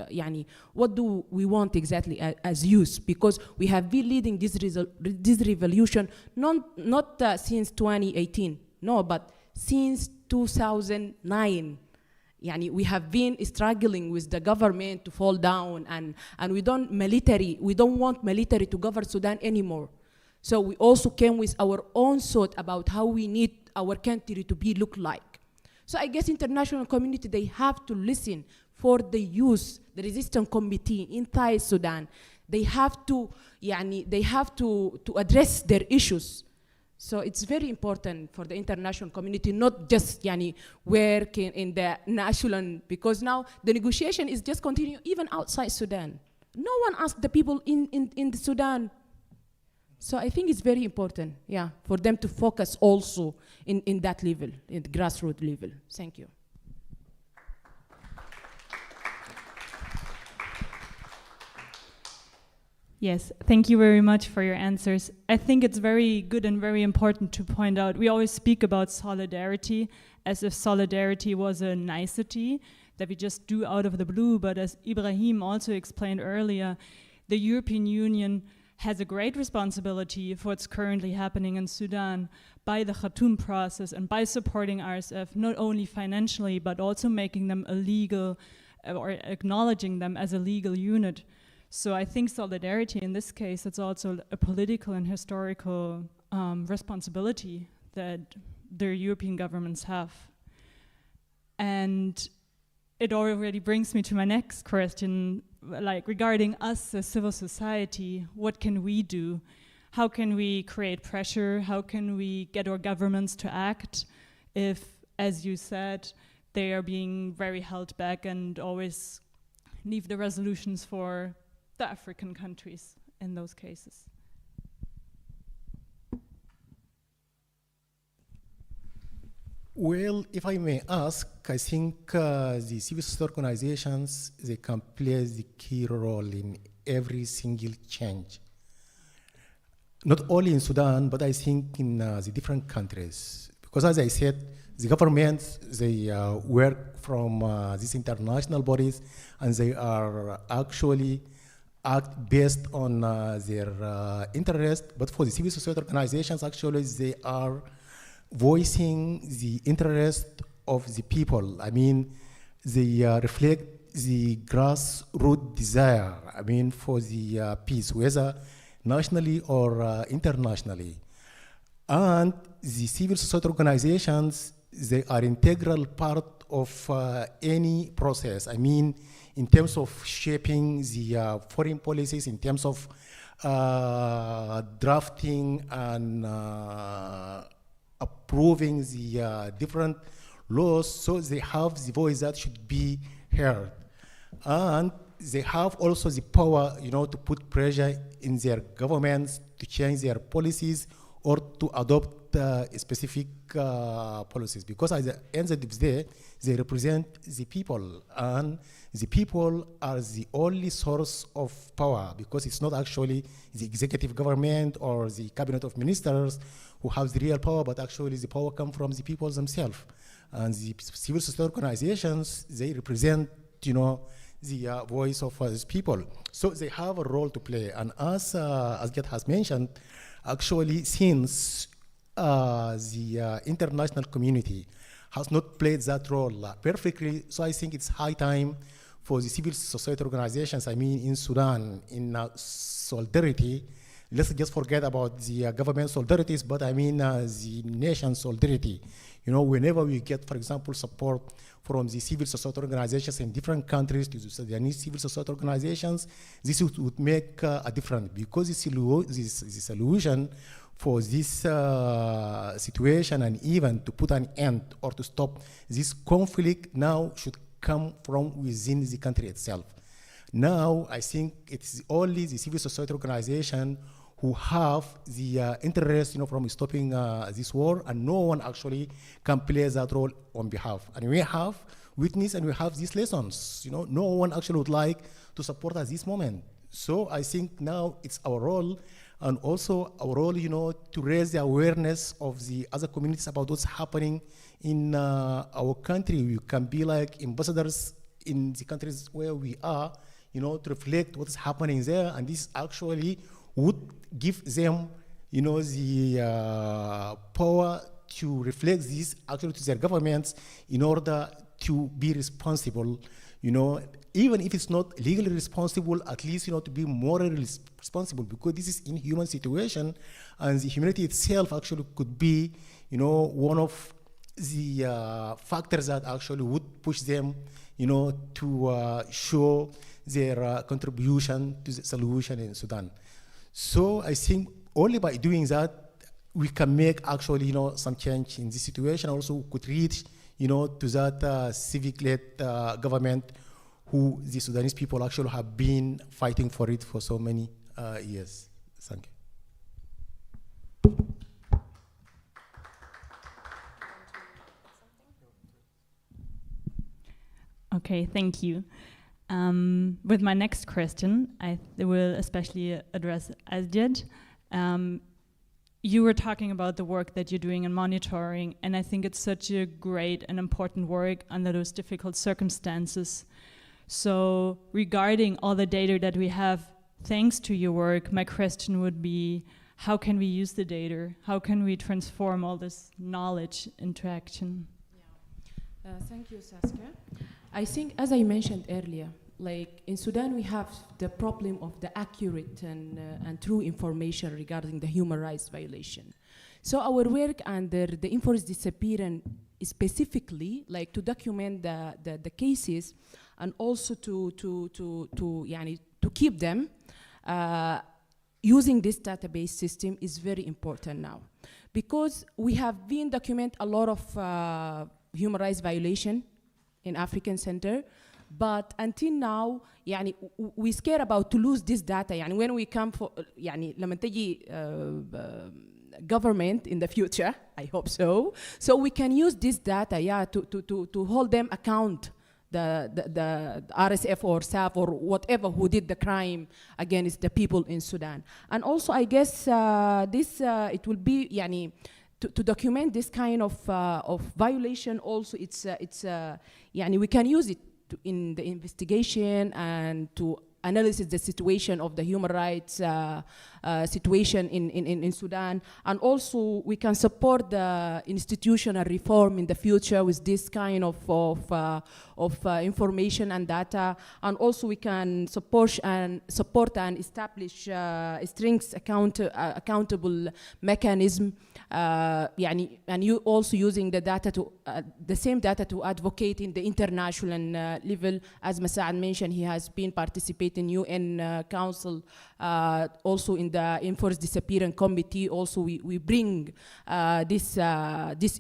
what do we want exactly as youth, because we have been leading this revolution not since 2018, no, but since 2009. We have been struggling with the government to fall down, and we don't want military to govern Sudan anymore. So we also came with our own thought about how we need our country to look like. So I guess international community, they have to listen for the youth, the resistance committee inside Sudan. They have to address their issues. So it's very important for the international community, not just work in the national, because now the negotiation is just continue even outside Sudan. No one asked the people in the Sudan. So I think it's very important, for them to focus also in that level, in the grassroots level. Thank you. Yes, thank you very much for your answers. I think it's very good and very important to point out, we always speak about solidarity as if solidarity was a nicety that we just do out of the blue, but as Ibrahim also explained earlier, the European Union has a great responsibility for what's currently happening in Sudan by the Khartoum process and by supporting RSF, not only financially, but also making them a legal, or acknowledging them as a legal unit. So I think solidarity in this case, it's also a political and historical responsibility that the European governments have. And it already brings me to my next question, like regarding us as civil society, what can we do? How can we create pressure? How can we get our governments to act if, as you said, they are being very held back and always leave the resolutions for the African countries in those cases? Well, if I may ask, I think the civil society organizations, they can play the key role in every single change. Not only in Sudan, but I think in the different countries. Because as I said, the governments, they work from these international bodies, and they are actually act based on their interest. But for the civil society organizations, actually, they are voicing the interest of the people. I mean, they reflect the grassroots desire, I mean, for the peace, whether nationally or internationally. And the civil society organizations, they are integral part of any process. I mean, in terms of shaping the foreign policies, in terms of drafting and approving the different laws, so they have the voice that should be heard. And they have also the power, to put pressure in their governments to change their policies or to adopt specific policies. Because at the end of the day, they represent the people, and the people are the only source of power, because it's not actually the executive government or the cabinet of ministers who have the real power, but actually the power comes from the people themselves. And the civil society organizations, they represent, the voice of these people. So they have a role to play. And as Asgat has mentioned, actually since the international community has not played that role perfectly, so I think it's high time for the civil society organizations, I mean in Sudan, in solidarity. Let's just forget about the government solidarities, but I mean the nation solidarity. Whenever we get, for example, support from the civil society organizations in different countries to the Sudanese civil society organizations, this would make a difference, because the solution for this situation, and even to put an end or to stop this conflict now, should come from within the country itself. Now, I think it's only the civil society organization who have the interest, from stopping this war, and no one actually can play that role on behalf. And we have witnessed and we have these lessons. No one actually would like to support at this moment. So I think now it's our role, and also our role, to raise the awareness of the other communities about what's happening in our country. We can be like ambassadors in the countries where we are, to reflect what's happening there, and this actually would give them, the power to reflect this actually to their governments in order to be responsible, even if it's not legally responsible, at least, to be morally responsible, because this is inhuman situation, and the humanity itself actually could be, one of the factors that actually would push them, to show their contribution to the solution in Sudan. So I think only by doing that, we can make actually, some change in this situation. Also could reach, to that civic-led government who the Sudanese people actually have been fighting for it for so many years. Thank you. Okay, thank you. With my next question, I will especially address Asjad. You were talking about the work that you're doing in monitoring, and I think it's such a great and important work under those difficult circumstances. So regarding all the data that we have, thanks to your work, my question would be, how can we use the data? How can we transform all this knowledge into action? Thank you, Saskia. I think, as I mentioned earlier, like in Sudan, we have the problem of the accurate and true information regarding the human rights violation. So our work under the Enforced Disappearance is specifically like to document the cases and also to keep them using this database system is very important now, because we have been document a lot of human rights violation in African Center, but until now we scared about to lose this data. When we come for لما تجي government in the future, I hope so we can use this data to hold them account, the RSF or SAF or whatever who did the crime against the people in Sudan. And also I guess this it will be to document this kind of violation. Also we can use it in the investigation and to analyze the situation of the human rights situation in Sudan. And also we can support the institutional reform in the future with this kind of information and data. And also we can support and establish strengths accountable mechanism. And you also using the data to the same data to advocate in the international level. As Masad mentioned, he has been participating in UN Council, also in the Enforced Disappearance Committee. Also we bring this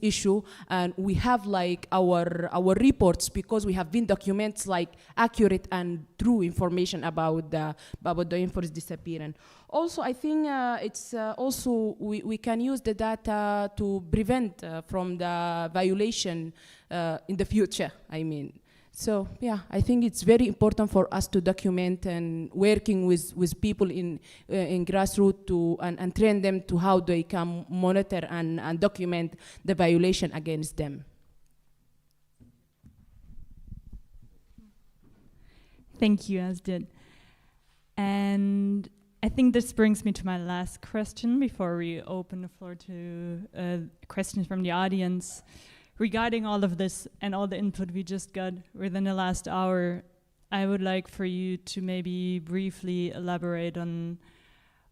issue, and we have like our reports, because we have been documents like accurate and true information about the enforced disappearance. Also, I think it's also we can use the data to prevent from the violation in the future, I mean. So yeah, I think it's very important for us to document and working with people in grassroots and train them to how they can monitor and document the violation against them. Thank you, Asjad. And I think this brings me to my last question before we open the floor to questions from the audience. Regarding all of this and all the input we just got within the last hour, I would like for you to maybe briefly elaborate on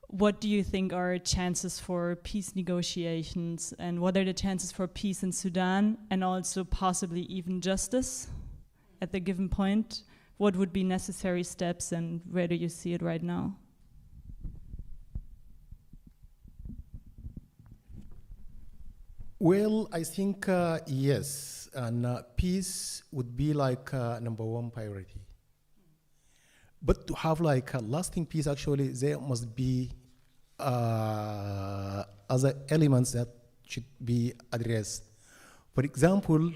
what do you think are chances for peace negotiations, and what are the chances for peace in Sudan, and also possibly even justice at the given point? What would be necessary steps, and where do you see it right now? Well, I think yes, and peace would be like number one priority. But to have like a lasting peace, actually, there must be other elements that should be addressed. For example,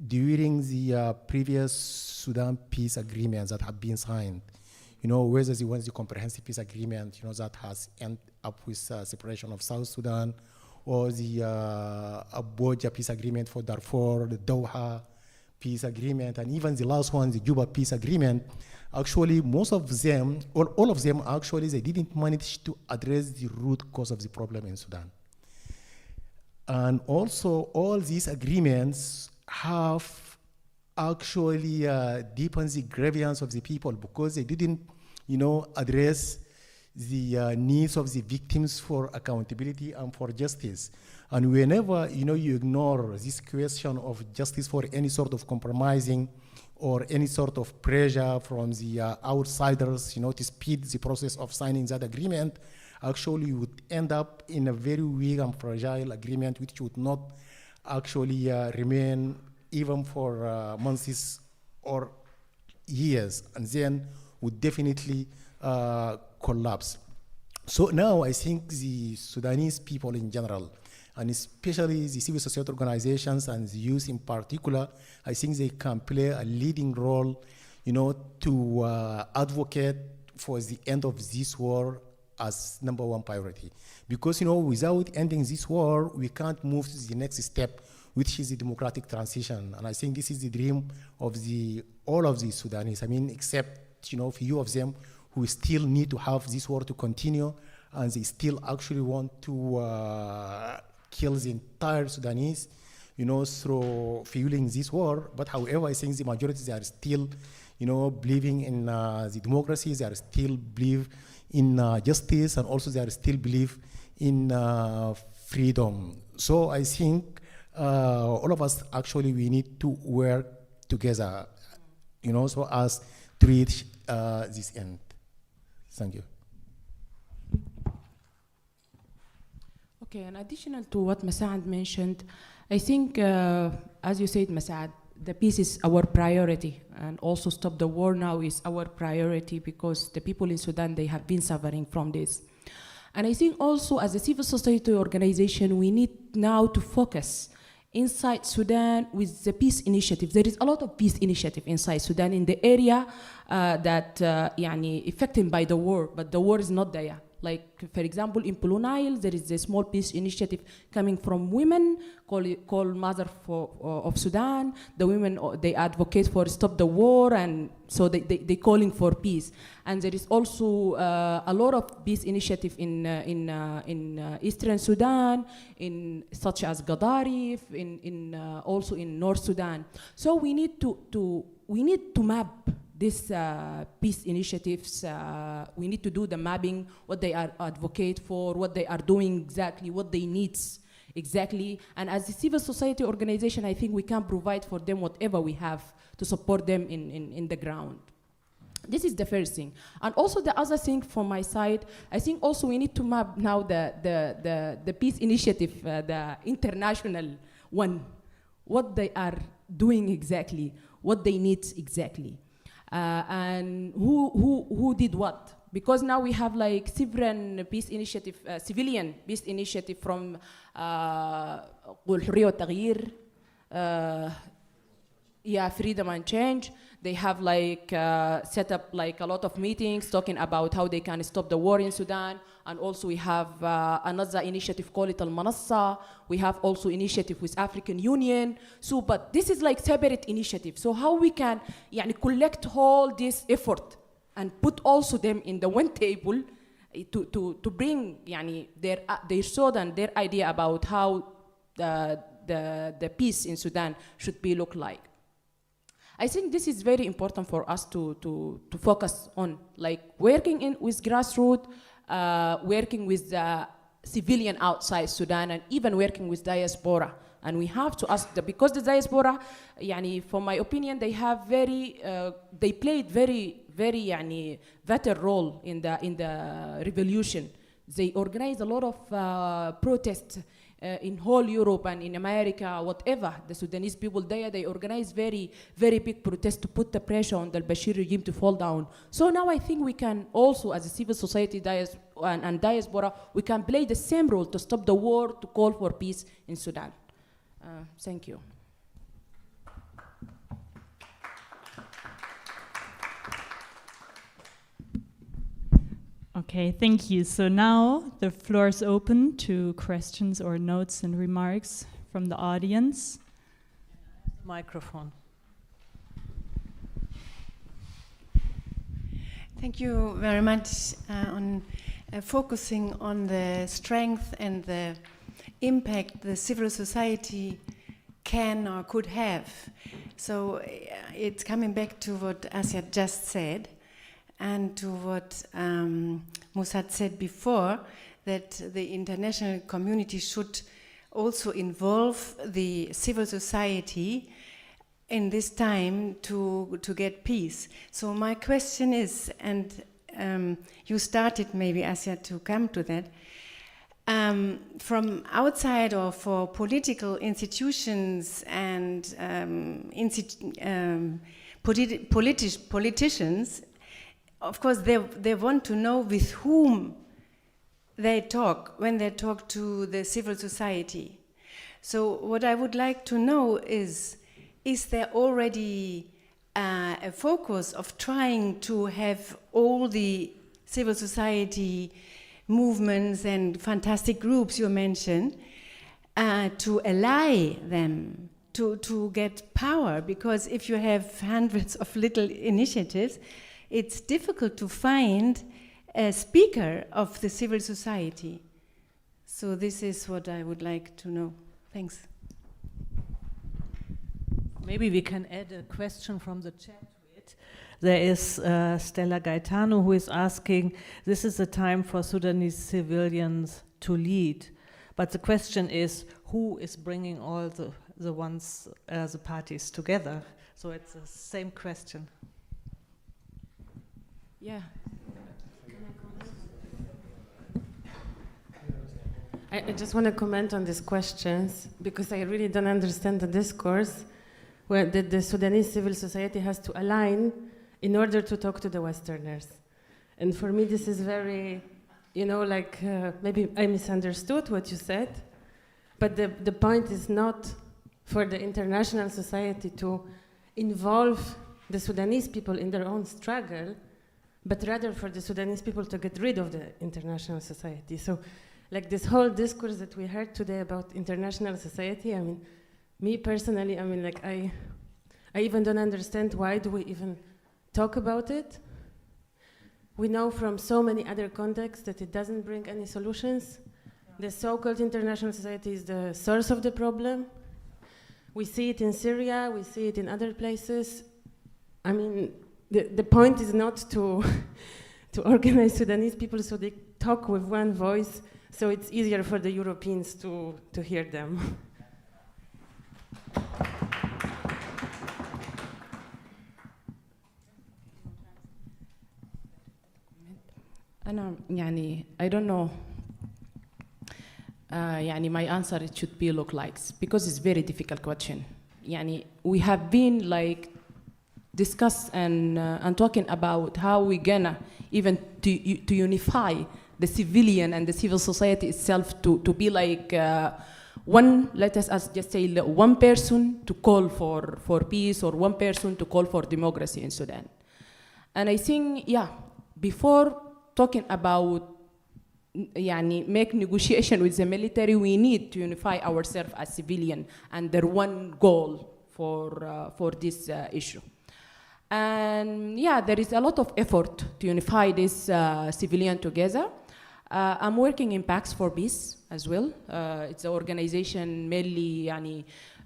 during the previous Sudan peace agreements that have been signed, whether the comprehensive peace agreement, that has ended up with separation of South Sudan, or the Abuja peace agreement for Darfur, the Doha peace agreement, and even the last one, the Juba peace agreement, actually most of them, or all of them actually, they didn't manage to address the root cause of the problem in Sudan. And also all these agreements have actually deepened the grievance of the people, because they didn't, address the needs of the victims for accountability and for justice. And whenever you ignore this question of justice for any sort of compromising or any sort of pressure from the outsiders, to speed the process of signing that agreement, actually would end up in a very weak and fragile agreement which would not actually remain even for months or years, and then would definitely collapse. So now I think the Sudanese people in general, and especially the civil society organizations and the youth in particular, I think they can play a leading role, to advocate for the end of this war as #1 priority. Because, without ending this war, we can't move to the next step, which is the democratic transition. And I think this is the dream of all of the Sudanese. I mean, except, few of them who still need to have this war to continue, and they still actually want to kill the entire Sudanese, through fueling this war. But however, I think the majority, they are still, believing in the democracy, they are still believe in justice, and also they are still believe in freedom. So I think all of us actually, we need to work together, so as to reach this end. Thank you. Okay, in addition to what Masaad mentioned, I think, as you said, Masaad, the peace is our priority, and also stop the war now is our priority, because the people in Sudan, they have been suffering from this. And I think also as a civil society organization, we need now to focus inside Sudan with the peace initiative. There is a lot of peace initiative inside Sudan in the area that affected by the war, but the war is not there. Like, for example, in Blue Nile, there is a small peace initiative coming from women called Mother of Sudan. The women, they advocate for stop the war, and so they calling for peace. And there is also a lot of peace initiative in Eastern Sudan, such as Gadarif, also in North Sudan. So we need to map these peace initiatives. We need to do the mapping, what they are advocate for, what they are doing exactly, what they need exactly. And as a civil society organization, I think we can provide for them whatever we have to support them in the ground. This is the first thing. And also the other thing from my side, I think also we need to map now the peace initiative, the international one, what they are doing exactly, what they need exactly. And who did what? Because now we have like civilian peace initiative from الحرية والتغيير, freedom and change. They have like set up like a lot of meetings talking about how they can stop the war in Sudan. And also we have another initiative called Al-Manassa. We have also initiative with African Union. So, but this is like separate initiative. So how we can collect all this effort and put also them in the one table to bring their thought and their idea about how the peace in Sudan should be look like. I think this is very important for us to focus on, like working with grassroots, working with the civilian outside Sudan, and even working with diaspora. And we have to ask because the diaspora, from my opinion, they have they played very vital role in the revolution. They organized a lot of protests in whole Europe and in America, whatever. The Sudanese people there, they organized very, very big protests to put the pressure on the Bashir regime to fall down. So now I think we can also, as a civil society and diaspora, we can play the same role to stop the war, to call for peace in Sudan. Thank you. Okay, thank you. So now the floor is open to questions or notes and remarks from the audience. Microphone. Thank you very much on focusing on the strength and the impact the civil society can or could have. So it's coming back to what Asia just said, and to what Musad said before, that the international community should also involve the civil society in this time to get peace. So my question is, and you started maybe, Asya, to come to that. From outside or for political institutions and politicians, of course, they want to know with whom they talk when they talk to the civil society. So what I would like to know is there already a focus of trying to have all the civil society movements and fantastic groups you mentioned to ally them to get power? Because if you have hundreds of little initiatives, it's difficult to find a speaker of the civil society. So this is what I would like to know. Thanks. Maybe we can add a question from the chat to it. There is Stella Gaetano who is asking, this is a time for Sudanese civilians to lead. But the question is, who is bringing all the parties together? So it's the same question. Yeah. I just want to comment on these questions because I really don't understand the discourse where the Sudanese civil society has to align in order to talk to the Westerners. And for me, this is very, maybe I misunderstood what you said, but the point is not for the international society to involve the Sudanese people in their own struggle, but rather for the Sudanese people to get rid of the international society. So, like this whole discourse that we heard today about international society, I mean, me personally, I even don't understand why do we even talk about it. We know from so many other contexts that it doesn't bring any solutions. The so-called international society is the source of the problem. We see it in Syria, we see it in other places. I mean, the point is not to organize Sudanese people so they talk with one voice, so it's easier for the Europeans to hear them. I don't know. My answer it should be look like, because it's very difficult question. We have been discuss and talking about how we gonna even to unify the civilian and the civil society itself to be one, let us just say one person to call for peace or one person to call for democracy in Sudan. And I think, before talking about make negotiation with the military, we need to unify ourselves as civilian under one goal for this issue. And there is a lot of effort to unify this civilian together. I'm working in Pax for Peace as well. It's an organization mainly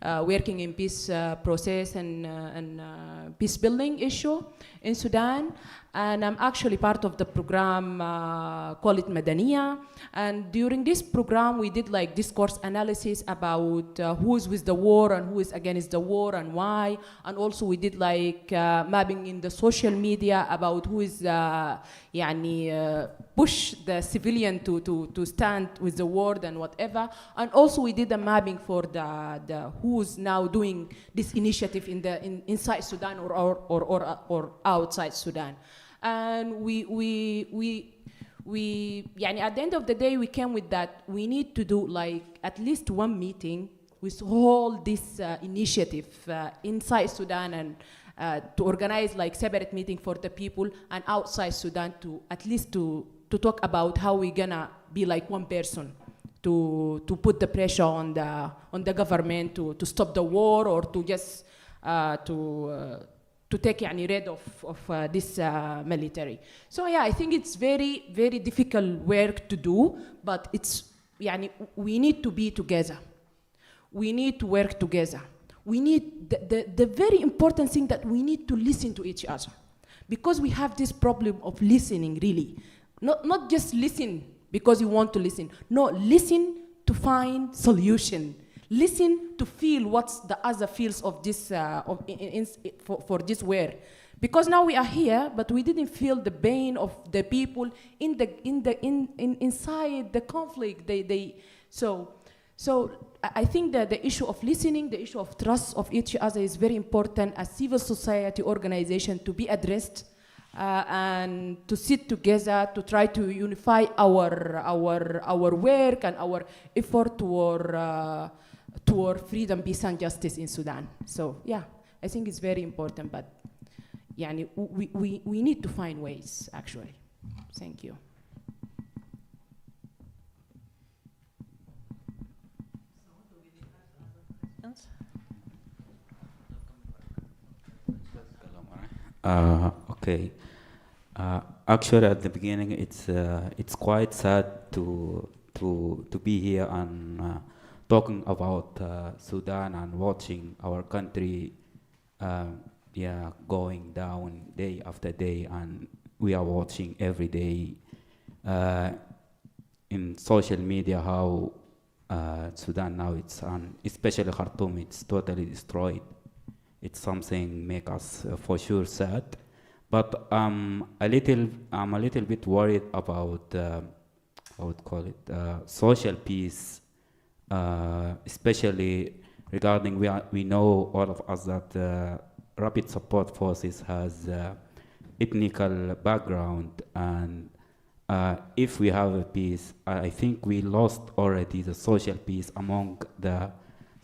working in peace process and peace building issue in Sudan. And I'm actually part of the program called it Madaniya. And during this program, we did discourse analysis about who is with the war and who is against the war and why. And also we did mapping in the social media about who is push the civilian to stand with the war and whatever. And also we did a mapping for the who's now doing this initiative inside Sudan or outside Sudan. And we at the end of the day, we came with that we need to do at least one meeting with all this initiative inside Sudan and to organize separate meeting for the people and outside Sudan to at least to talk about how we're gonna be one person to put the pressure on the government to stop the war or to just to take rid of this military. So I think it's very, very difficult work to do, but it's we need to be together. We need to work together. We need the very important thing that we need to listen to each other, because we have this problem of listening really, not just listen because you want to listen. No, listen to find solution. Listen to feel what the other feels of this for this war, Because now we are here, but we didn't feel the pain of the people inside the conflict. So I think that the issue of listening, the issue of trust of each other is very important as civil society organization to be addressed and to sit together to try to unify our work and our effort toward freedom, peace, and justice in Sudan. So yeah, I think it's very important, but yani, we need to find ways, actually. Thank you. Okay. Actually, at the beginning, it's quite sad to be here and talking about Sudan and watching our country, going down day after day, and we are watching every day in social media how Sudan now especially Khartoum, it's totally destroyed. It's something make us for sure sad, but I'm a little bit worried about I would call it social peace, especially regarding we know all of us that Rapid Support Forces has ethnical background, and if we have a peace, I think we lost already the social peace among the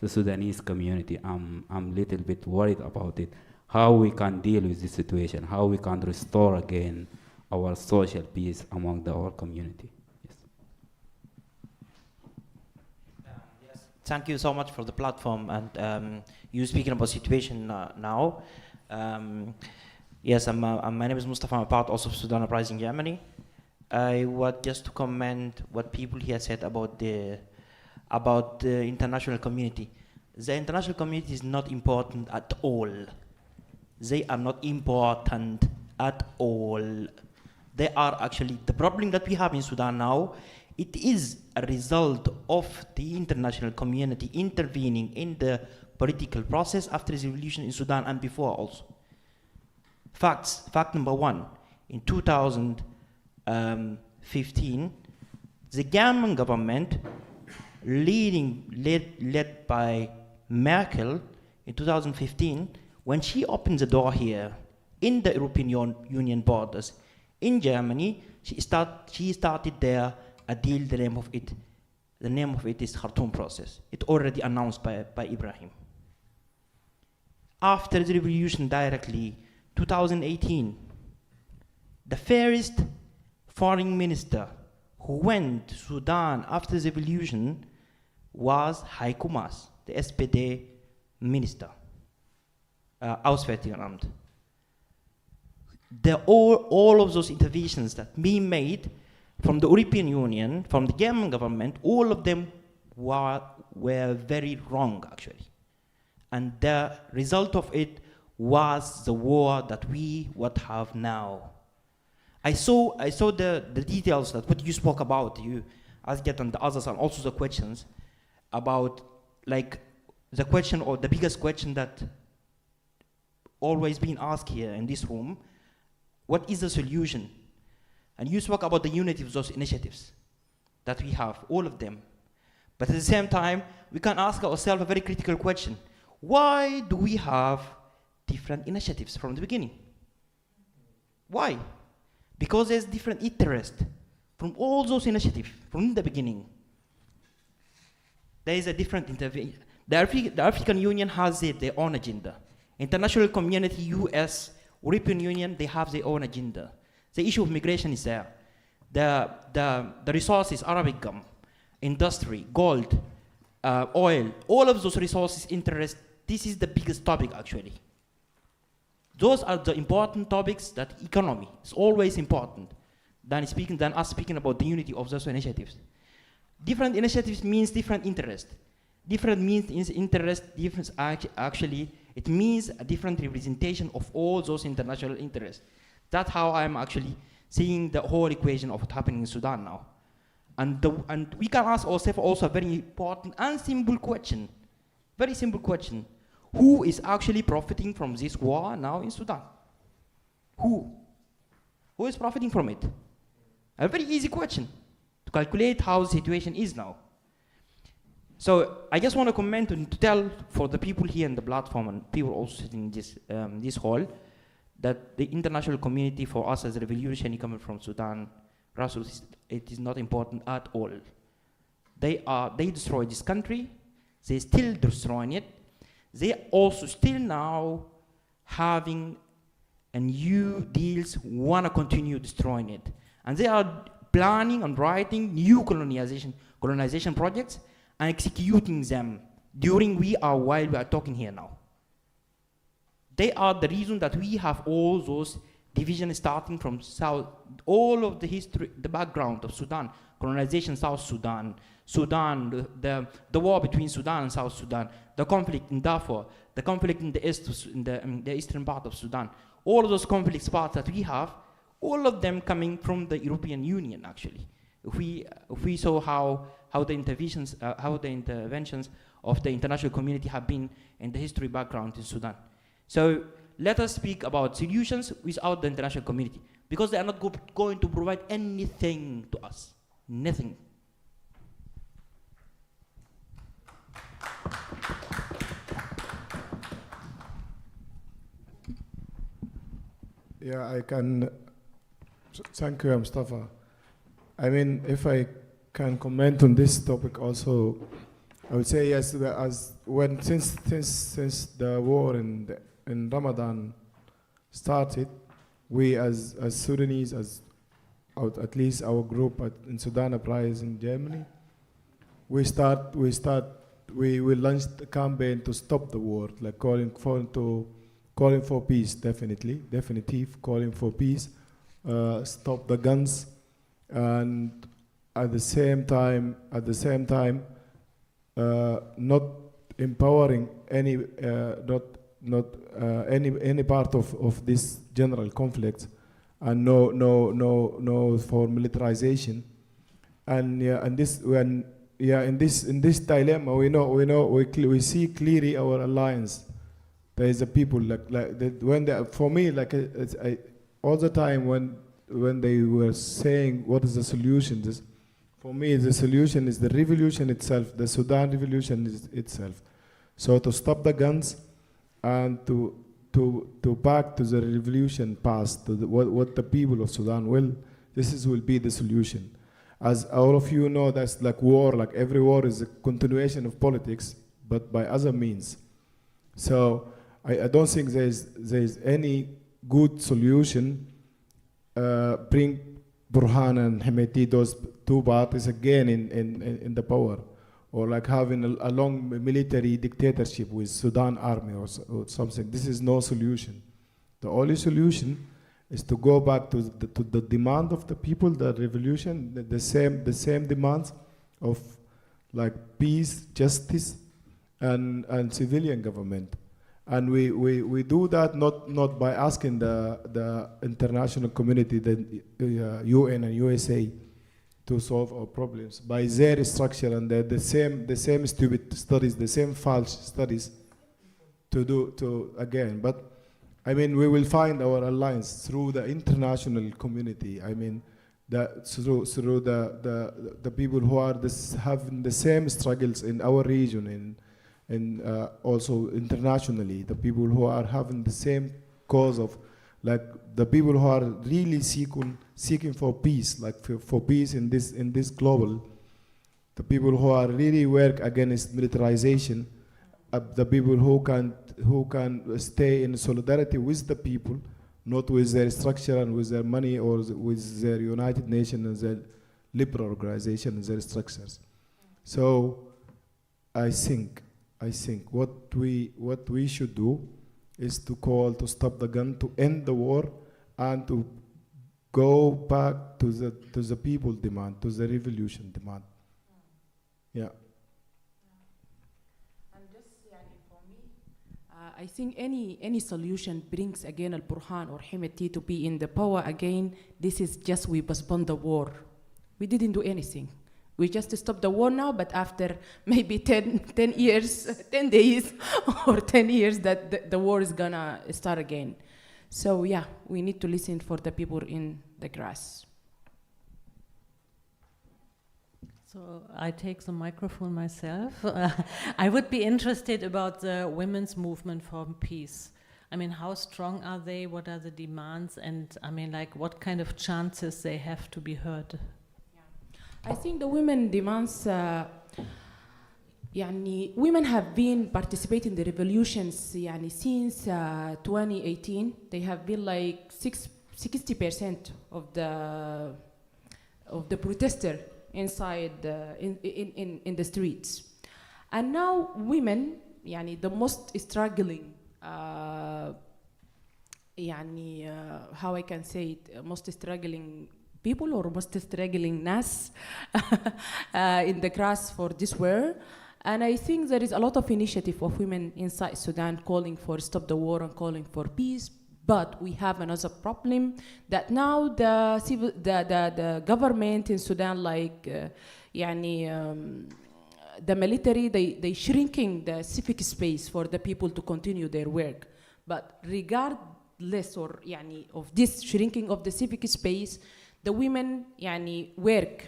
Sudanese community. I'm a little bit worried about it. How we can deal with this situation, how we can restore again our social peace among the whole community. Yes. Yes. Thank you so much for the platform and you speaking about situation now. Yes, my name is Mustafa. I'm a part also of Sudan Uprising Germany. I want just to comment what people here said about the international community. The international community is not important at all. They are not important at all. They are actually, the problem that we have in Sudan now, it is a result of the international community intervening in the political process after the revolution in Sudan and before also. Facts, fact number one, in 2015, the German government led by Merkel in 2015, when she opened the door here in the European Union borders in Germany, she started there a deal. The name of it is Khartoum process. It already announced by Ibrahim. After the revolution directly, 2018, the first foreign minister who went to Sudan after the revolution was Heiko Maas, the SPD minister, Auswärtiges Amt. All of those interventions that we made from the European Union, from the German government, all of them were very wrong, actually. And the result of it was the war that we would have now. I saw the details that what you spoke about, you, Asget and the others, and also the questions about, like, the question or the biggest question that always been asked here in this room, what is the solution? And you spoke about the unity of those initiatives that we have, all of them. But at the same time, we can ask ourselves a very critical question. Why do we have different initiatives from the beginning? Why? Because there's different interest from all those initiatives from the beginning. There is a different intervention. The African Union has their own agenda. International community, US, European Union, they have their own agenda. The issue of migration is there. The resources, Arabic gum, industry, gold, oil, all of those resources interest, this is the biggest topic actually. Those are the important topics that economy is always important than us speaking about the unity of those initiatives. Different initiatives means different interest. Different means interest, difference actually, it means a different representation of all those international interests. That's how I'm actually seeing the whole equation of what's happening in Sudan now. And we can ask ourselves also a very important and simple question. Very simple question. Who is actually profiting from this war now in Sudan? Who? Who is profiting from it? A very easy question to calculate how the situation is now. So I just want to comment and to tell for the people here in the platform and people also sitting in this hall that the international community for us as a revolutionary coming from Sudan, grassroots, it is not important at all. They destroyed this country. They still destroying it. They also still now having a new deals, want to continue destroying it. And they are planning and writing new colonization projects and executing them while we are talking here now. They are the reason that we have all those divisions starting from south, all of the history, the background of Sudan, colonization South Sudan, the war between Sudan and South Sudan, the conflict in Darfur, the conflict in the east, in the eastern part of Sudan. All of those conflict spots that we have, all of them coming from the European Union, actually. If we saw how the interventions of the international community have been in the history background in Sudan. So let us speak about solutions without the international community, because they are not going to provide anything to us, nothing. Yeah, I can. Thank you, Mustafa. I mean, if I can comment on this topic also, I would say yes. Since the war in Ramadan started, we as Sudanese, at least our group in Sudan Uprising in Germany, we launched a campaign to stop the war, like calling for peace, definitive calling for peace, stop the guns, and at the same time, not empowering any part of this general conflict, and no for militarization, and in this dilemma, we see clearly our alliance. There is a people for me, all the time when they were saying what is the solution, for me the solution is the revolution itself, the Sudan revolution itself. So to stop the guns and to back to the revolution past, to what the people of Sudan will be the solution. As all of you know, that's like war, like every war is a continuation of politics, but by other means. So I don't think there's any good solution. Bring Burhan and Hemeti, those two parties again in the power, or like having a long military dictatorship with Sudan army or something. This is no solution. The only solution is to go back to the demand of the people, the revolution, the same demands of like peace, justice, and civilian government. And we do that not by asking the international community, the UN and USA, to solve our problems by their structure and the same stupid studies, the same false studies to again. But I mean, we will find our alliance through the international community. I mean, through the people who are having the same struggles in our region and also internationally, the people who are having the same cause of, like the people who are really seeking for peace, like for peace in this global, the people who are really work against militarization, the people who can stay in solidarity with the people, not with their structure and with their money or with their United Nations and their liberal organization and their structures. So I think what we should do is to call to stop the gun, to end the war, and to go back to the people demand, to the revolution demand. Yeah. And just for me, I think any solution brings again Al-Burhan or Hemeti to be in the power again. This is just we postpone the war. We didn't do anything. We just stopped the war now, but after maybe 10 years, 10 days or 10 years that the war is gonna start again. So yeah, we need to listen for the people in the grass. So I take the microphone myself. I would be interested about the women's movement for peace. I mean, how strong are they? What are the demands? And I mean, like, what kind of chances they have to be heard? I think the women demands, women have been participating in the revolutions since 2018. They have been like 60% of the protesters inside in the streets. And now women, the most struggling, how I can say it, most struggling people or most struggling nas in the grass for this war. And I think there is a lot of initiative of women inside Sudan calling for stop the war and calling for peace. But we have another problem that now the government in Sudan, the military, they shrinking the civic space for the people to continue their work. But regardless of this shrinking of the civic space, the women work.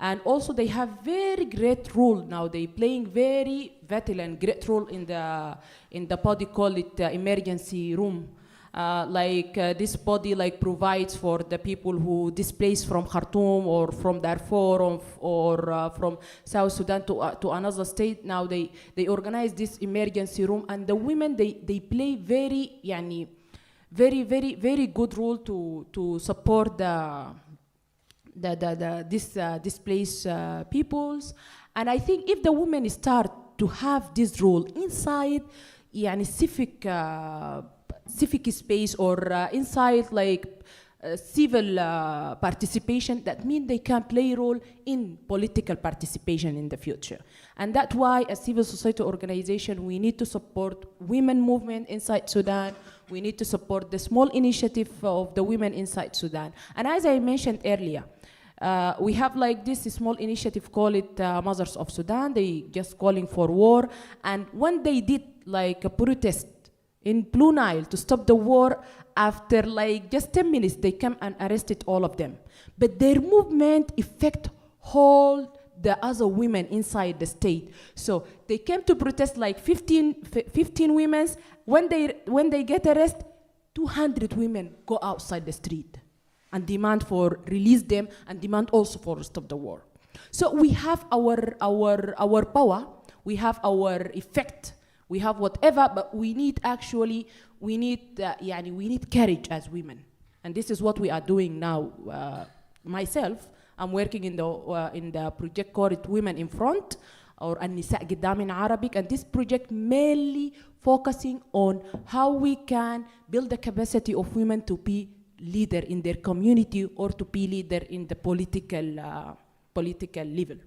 And also they have very great role now. They playing very vital and great role in the body call it emergency room. This body provides for the people who displaced from Khartoum or from Darfur or from South Sudan to another state. Now they organize this emergency room, and the women they play very good role to support the displaced peoples. And I think if the women start to have this role inside civic space or inside civil participation, that means they can play a role in political participation in the future. And that's why as civil society organization, we need to support women movement inside Sudan. We need to support the small initiative of the women inside Sudan. And as I mentioned earlier, we have this small initiative called it Mothers of Sudan. They just calling for war. And when they did a protest in Blue Nile to stop the war, after just 10 minutes, they came and arrested all of them. But their movement affect all the other women inside the state. So they came to protest 15 women. When they get arrested, 200 women go outside the street and demand for release them and demand also for stop the war. So we have our power, we have our effect, we have whatever, but we need courage as women. And this is what we are doing now. Myself, I'm working in the project called Women in Front, or النساء قدام in Arabic, and this project mainly focusing on how we can build the capacity of women to be leader in their community or to be leader in the political level.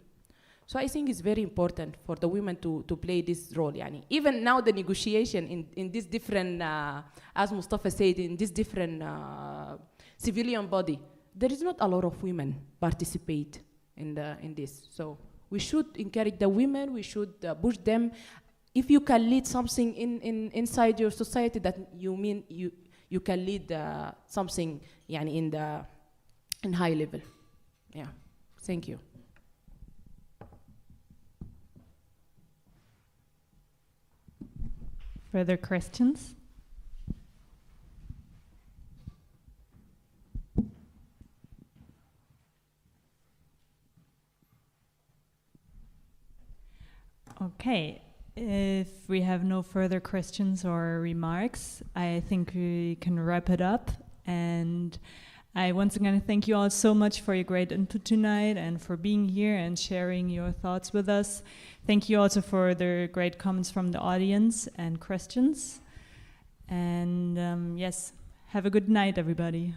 So I think it's very important for the women to play this role. Even now the negotiation in this different, as Mustafa said, in this different civilian body, there is not a lot of women participate in this. So we should encourage the women, we should push them. If you can lead something inside your society, that you mean you can lead something in high level. Yeah, thank you. Further questions? Okay, if we have no further questions or remarks, I think we can wrap it up. And I once again thank you all so much for your great input tonight and for being here and sharing your thoughts with us. Thank you also for the great comments from the audience and questions. And yes, have a good night, everybody.